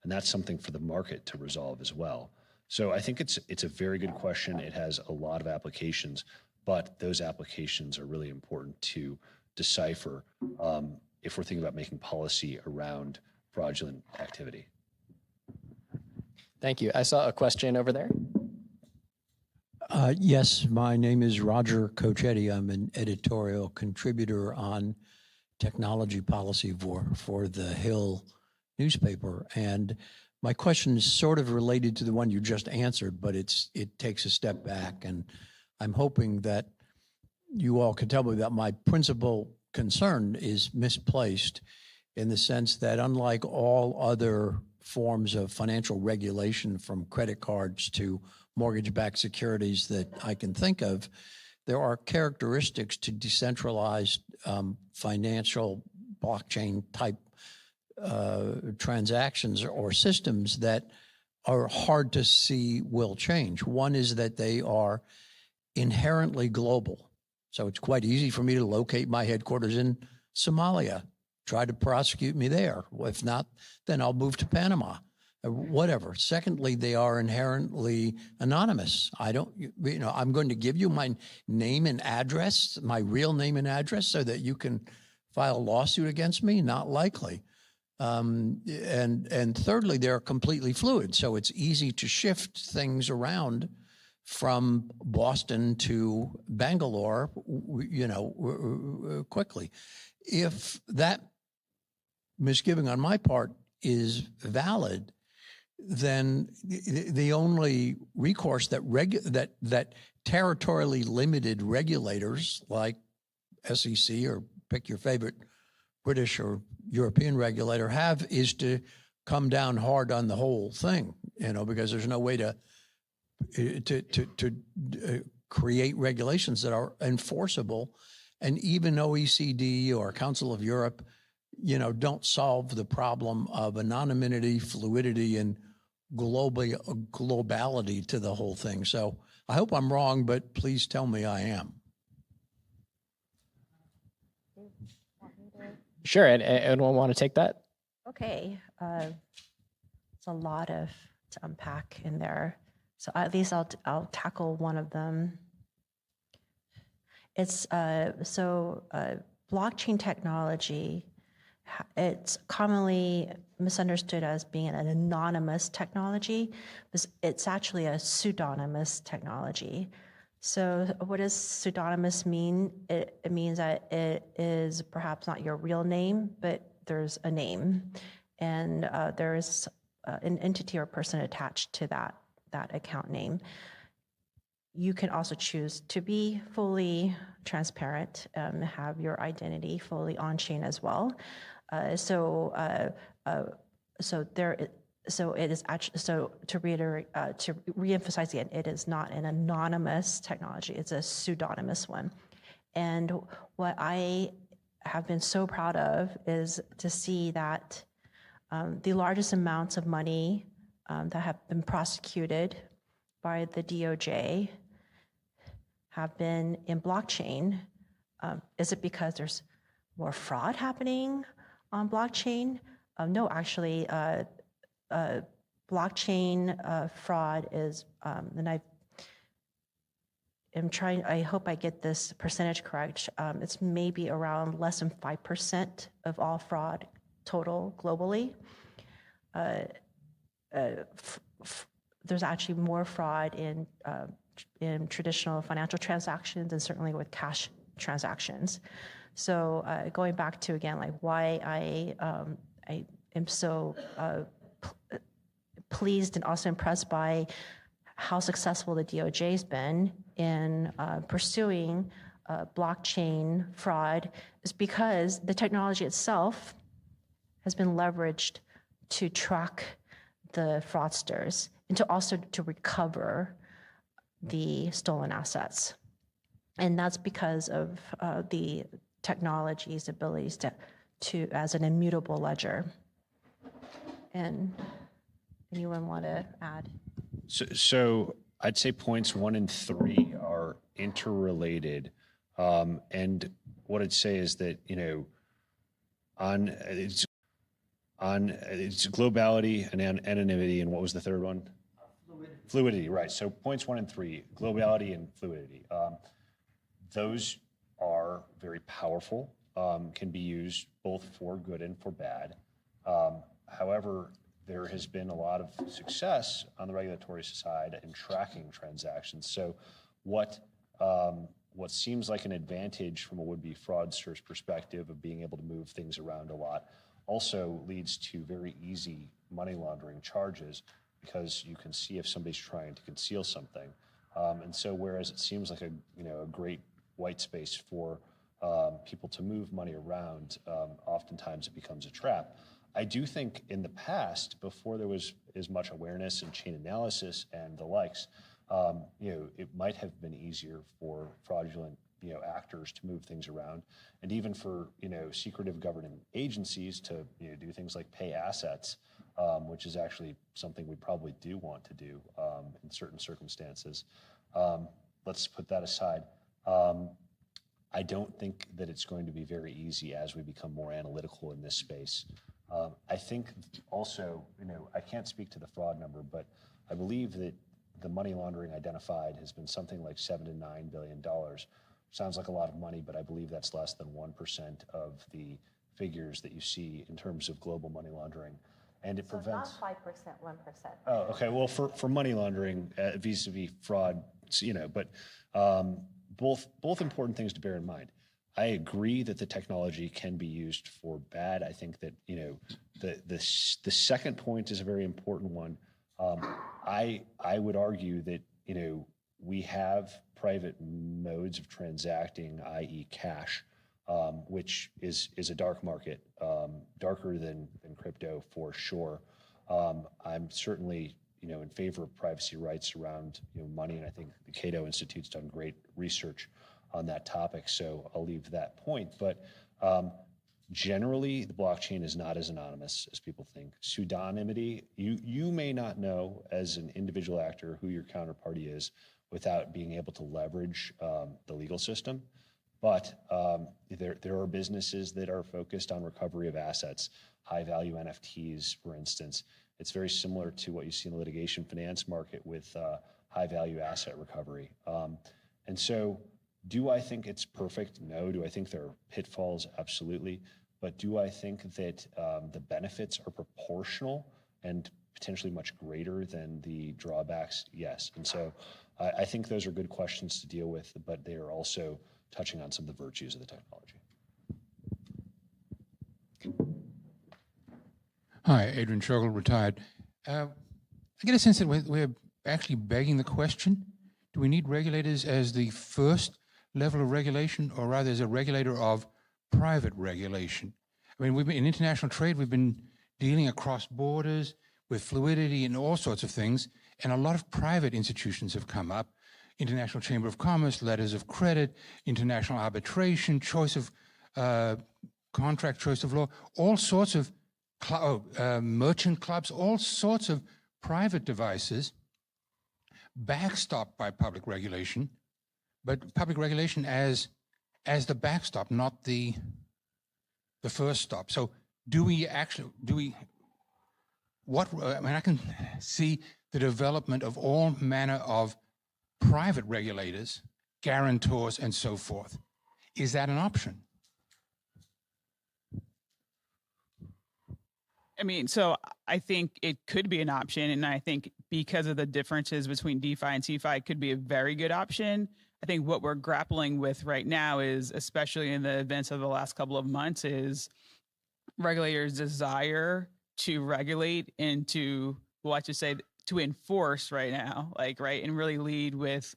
And that's something for the market to resolve as well. So I think it's a very good question. It has a lot of applications, but those applications are really important to decipher if we're thinking about making policy around fraudulent activity. Thank you. I saw a question over there. Yes, my name is Roger Cochetti. I'm an editorial contributor on technology policy for the Hill newspaper. And my question is sort of related to the one you just answered, but it takes a step back. And I'm hoping that you all can tell me that my principal concern is misplaced, in the sense that unlike all other forms of financial regulation, from credit cards to mortgage-backed securities that I can think of, there are characteristics to decentralized financial blockchain type transactions or systems that are hard to see will change. One is that they are inherently global. So it's quite easy for me to locate my headquarters in Somalia, try to prosecute me there. If not, then I'll move to Panama. Whatever. Secondly, they are inherently anonymous. I'm going to give you my name and address, my real name and address, so that you can file a lawsuit against me? Not likely. And thirdly, they're completely fluid. So it's easy to shift things around from Boston to Bangalore, quickly. If that misgiving on my part is valid, then the only recourse that territorially limited regulators like SEC, or pick your favorite British or European regulator, have is to come down hard on the whole thing, because there's no way to create regulations that are enforceable And even OECD or Council of Europe, don't solve the problem of anonymity, fluidity, and globality to the whole thing. So I hope I'm wrong, but please tell me I am. Sure, and anyone want to take that? Okay, it's a lot to unpack in there. So at least I'll tackle one of them. It's blockchain technology. It's commonly misunderstood as being an anonymous technology, but it's actually a pseudonymous technology. So what does pseudonymous mean? It means that it is perhaps not your real name, but there's a name, and there's an entity or person attached to that account name. You can also choose to be fully transparent, have your identity fully on-chain as well. So it is actually, so to reiterate, to reemphasize again, it is not an anonymous technology, it's a pseudonymous one. And what I have been so proud of is to see that the largest amounts of money that have been prosecuted by the DOJ have been in blockchain. Is it because there's more fraud happening on blockchain? No, actually, blockchain fraud is, and I hope I get this percentage correct. It's maybe around less than 5% of all fraud total globally. There's actually more fraud in traditional financial transactions and certainly with cash transactions. So going back to, again, like why I am so pleased and also impressed by how successful the DOJ has been in pursuing blockchain fraud is because the technology itself has been leveraged to track the fraudsters and to also to recover the stolen assets. And that's because of the technology's abilities to as an immutable ledger. And anyone want to add? So I'd say points 1 and 3 are interrelated. And what I'd say is that, on it's globality and anonymity, and what was the third one? Fluidity, right. So points 1 and 3, globality and fluidity. Those are very powerful, can be used both for good and for bad. However, there has been a lot of success on the regulatory side in tracking transactions. So what seems like an advantage from a would-be fraudster's perspective of being able to move things around a lot also leads to very easy money laundering charges, because you can see if somebody's trying to conceal something. And so whereas it seems like a great white space for people to move money around, oftentimes it becomes a trap. I do think in the past, before there was as much awareness and chain analysis and the likes, it might have been easier for fraudulent actors to move things around, and even for secretive governing agencies to do things like pay assets, which is actually something we probably do want to do in certain circumstances. Let's put that aside. I don't think that it's going to be very easy as we become more analytical in this space. I think also, I can't speak to the fraud number, but I believe that the money laundering identified has been something like $7 to $9 billion. Sounds like a lot of money, but I believe that's less than 1% of the figures that you see in terms of global money laundering. And it prevents... So not 5%, 1%. Oh, okay. Well, for money laundering, vis-a-vis fraud, but both important things to bear in mind. I agree that the technology can be used for bad. I think that the second point is a very important one. I would argue that we have private modes of transacting, i.e., cash, which is a dark market, darker than crypto for sure. I'm certainly in favor of privacy rights around money, and I think the CATO Institute's done great research on that topic, so I'll leave that point. But generally, the blockchain is not as anonymous as people think. Pseudonymity, you may not know as an individual actor who your counterparty is without being able to leverage the legal system. But there are businesses that are focused on recovery of assets, high-value NFTs, for instance. It's very similar to what you see in the litigation finance market with high-value asset recovery. And so, do I think it's perfect? No. Do I think there are pitfalls? Absolutely. But do I think that the benefits are proportional and potentially much greater than the drawbacks? Yes. And so I think those are good questions to deal with, but they are also touching on some of the virtues of the technology. Hi, Adrian Schogel, retired. I get a sense that we're actually begging the question, do we need regulators as the first level of regulation, or rather as a regulator of private regulation? I mean, we've been in international trade, we've been dealing across borders with fluidity and all sorts of things, and a lot of private institutions have come up. International Chamber of Commerce, letters of credit, international arbitration, choice of contract, choice of law, all sorts of merchant clubs, all sorts of private devices backstopped by public regulation, but public regulation as the backstop, not the first stop. So I can see the development of all manner of private regulators, guarantors, and so forth. Is that an option? I mean, so I think it could be an option, and I think because of the differences between DeFi and CeFi, it could be a very good option. I think what we're grappling with right now is, especially in the events of the last couple of months, is regulators' desire to regulate and to, well, I should say, to enforce right now, and really lead with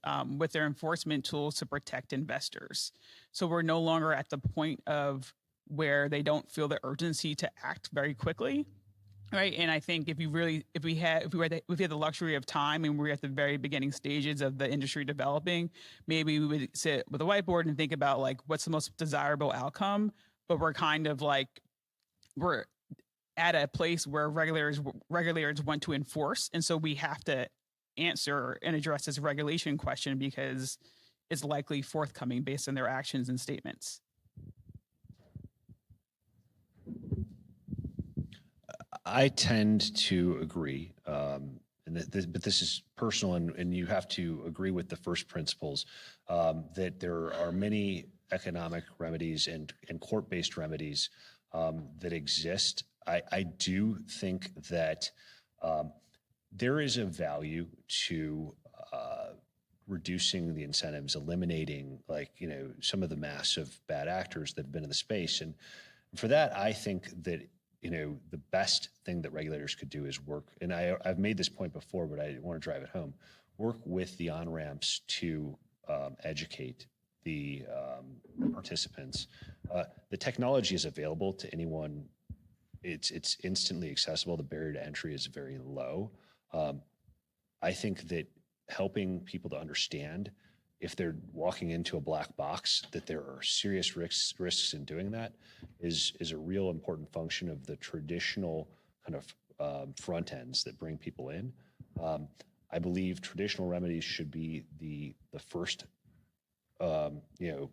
their enforcement tools to protect investors. So we're no longer at the point of where they don't feel the urgency to act very quickly, right? And I think if we had the luxury of time and we're at the very beginning stages of the industry developing, maybe we would sit with a whiteboard and think about what's the most desirable outcome. But we're kind of we're at a place where regulators want to enforce, and so we have to answer and address this regulation question because it's likely forthcoming based on their actions and statements. I tend to agree, but this is personal, and you have to agree with the first principles, that there are many economic remedies and court-based remedies that exist. I do think that there is a value to reducing the incentives, eliminating some of the massive bad actors that have been in the space. And for that, I think that the best thing that regulators could do is work, and I've made this point before, but I want to drive it home, work with the on-ramps to educate the participants. The technology is available to anyone. It's instantly accessible. The barrier to entry is very low. I think that helping people to understand if they're walking into a black box, that there are serious risks in doing that is a real important function of the traditional kind of front ends that bring people in. I believe traditional remedies should be the first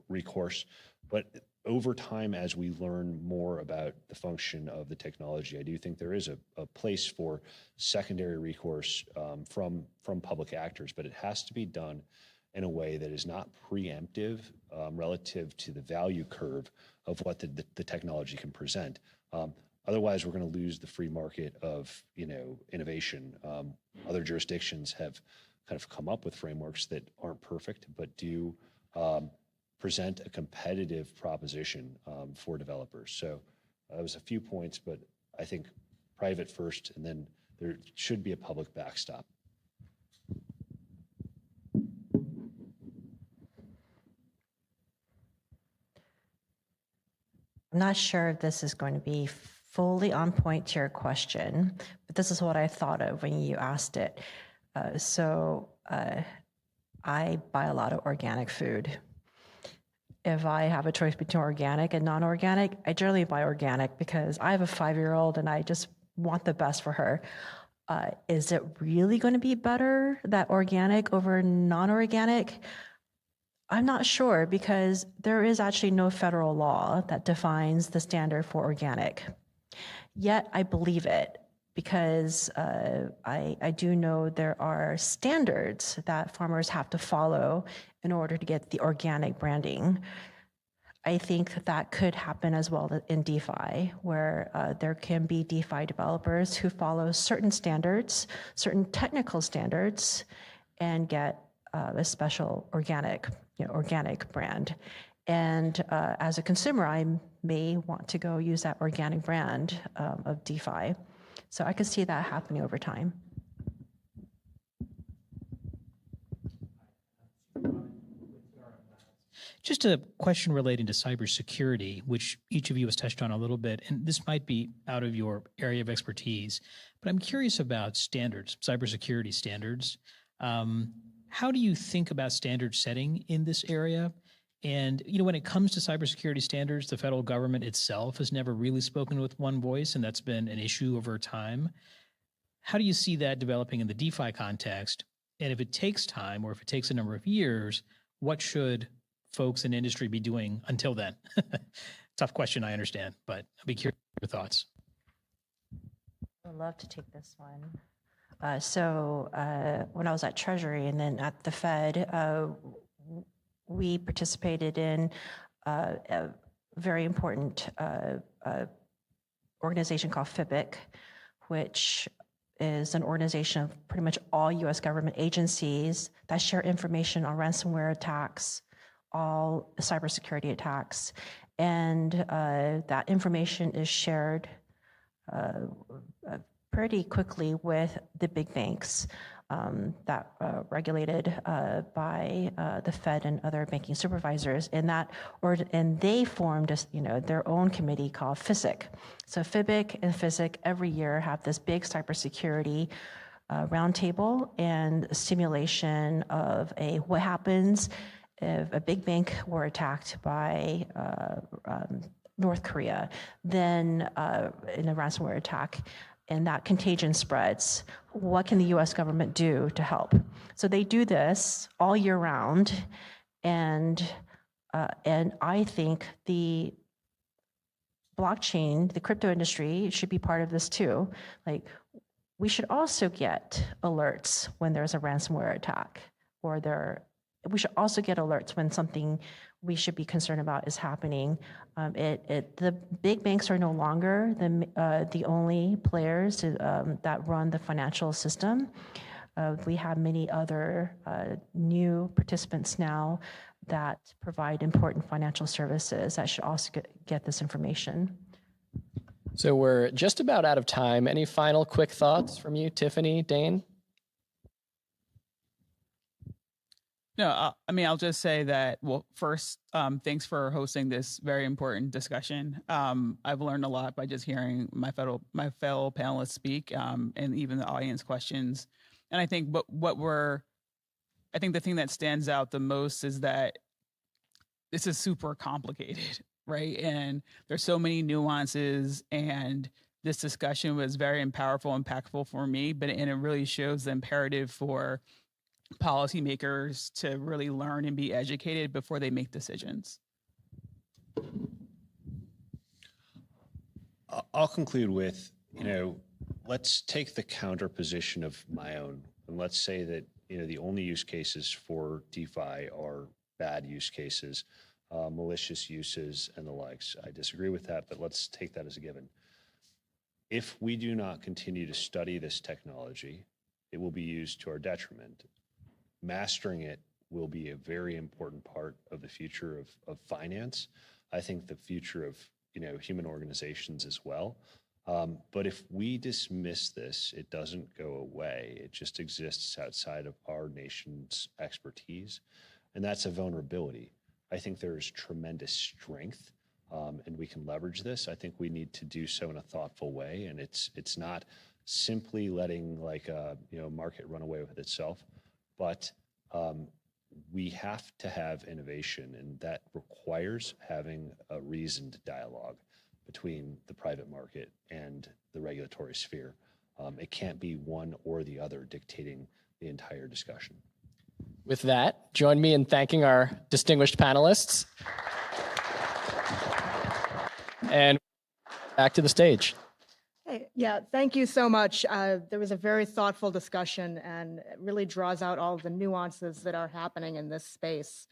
recourse, but over time, as we learn more about the function of the technology, I do think there is a place for secondary recourse from public actors, but it has to be done in a way that is not preemptive relative to the value curve of what the technology can present. Otherwise, we're going to lose the free market of innovation. Other jurisdictions have kind of come up with frameworks that aren't perfect, but do present a competitive proposition for developers. So that was a few points, but I think private first, and then there should be a public backstop. I'm not sure if this is going to be fully on point to your question, but this is what I thought of when you asked it. I buy a lot of organic food. if I have a choice between organic and non-organic, I generally buy organic because I have a 5-year-old and I just want the best for her. Is it really going to be better, that organic over non-organic? I'm not sure, because there is actually no federal law that defines the standard for organic. Yet I believe it, because I do know there are standards that farmers have to follow in order to get the organic branding. I think that could happen as well in DeFi, where there can be DeFi developers who follow certain standards, certain technical standards, and get a special organic brand. And as a consumer, I may want to go use that organic brand of DeFi. So I could see that happening over time. Just a question relating to cybersecurity, which each of you has touched on a little bit, and this might be out of your area of expertise, but I'm curious about standards, cybersecurity standards. How do you think about standard setting in this area? And when it comes to cybersecurity standards, the federal government itself has never really spoken with one voice, and that's been an issue over time. How do you see that developing in the DeFi context? And if it takes time, or if it takes a number of years, what should folks in industry be doing until then? Tough question, I understand, but I'd be curious your thoughts. I'd love to take this one. So when I was at Treasury and then at the Fed, we participated in a very important organization called FIBIC, which is an organization of pretty much all US government agencies that share information on ransomware attacks, all cybersecurity attacks. And that information is shared pretty quickly with the big banks that regulated by the Fed and other banking supervisors. And they formed their own committee called FISIC. So FIBIC and FISIC every year have this big cybersecurity roundtable and simulation of what happens if a big bank were attacked by North Korea, then in a ransomware attack, and that contagion spreads, what can the US government do to help? So they do this all year round, and I think the blockchain, the crypto industry should be part of this too. Like, we should also get alerts when there's a ransomware attack, we should also get alerts when something we should be concerned about is happening. The big banks are no longer the only players that run the financial system. We have many other new participants now that provide important financial services that should also get this information. So we're just about out of time. Any final quick thoughts from you, Tiffany, Dane? No, I'll just say that, well, first, thanks for hosting this very important discussion. I've learned a lot by just hearing my fellow panelists speak, and even the audience questions. And I think I think the thing that stands out the most is that this is super complicated, right? And there's so many nuances, and this discussion was very powerful, impactful for me, and it really shows the imperative for policymakers to really learn and be educated before they make decisions. I'll conclude with, let's take the counter position of my own, and let's say that, the only use cases for DeFi are bad use cases, malicious uses, and the likes. I disagree with that, but let's take that as a given. If we do not continue to study this technology, it will be used to our detriment. Mastering it will be a very important part of the future of finance. I think the future of human organizations as well. But if we dismiss this, it doesn't go away. It just exists outside of our nation's expertise, and that's a vulnerability. I think there is tremendous strength, and we can leverage this. I think we need to do so in a thoughtful way, and it's not simply letting market run away with itself. But we have to have innovation, and that requires having a reasoned dialogue between the private market and the regulatory sphere. It can't be one or the other dictating the entire discussion. With that, join me in thanking our distinguished panelists. And back to the stage. Hey, yeah, thank you so much. There was a very thoughtful discussion, and it really draws out all of the nuances that are happening in this space.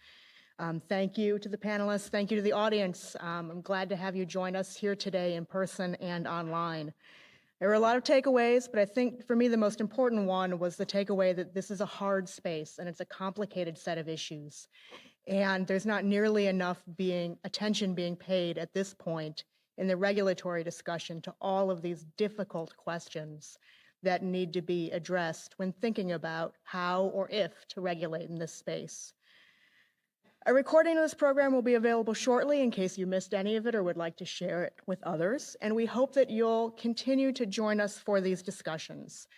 Thank you to the panelists. Thank you to the audience. I'm glad to have you join us here today in person and online. There were a lot of takeaways, but I think for me the most important one was the takeaway that this is a hard space and it's a complicated set of issues. And there's not nearly enough attention being paid at this point in the regulatory discussion to all of these difficult questions that need to be addressed when thinking about how or if to regulate in this space. A recording of this program will be available shortly in case you missed any of it or would like to share it with others, and we hope that you'll continue to join us for these discussions.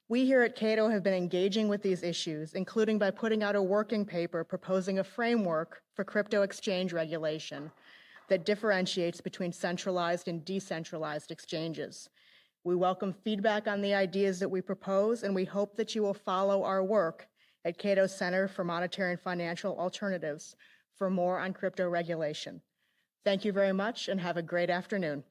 We here at CATO have been engaging with these issues, including by putting out a working paper proposing a framework for crypto exchange regulation that differentiates between centralized and decentralized exchanges. We welcome feedback on the ideas that we propose, and we hope that you will follow our work at CATO Center for Monetary and Financial Alternatives for more on crypto regulation. Thank you very much and have a great afternoon.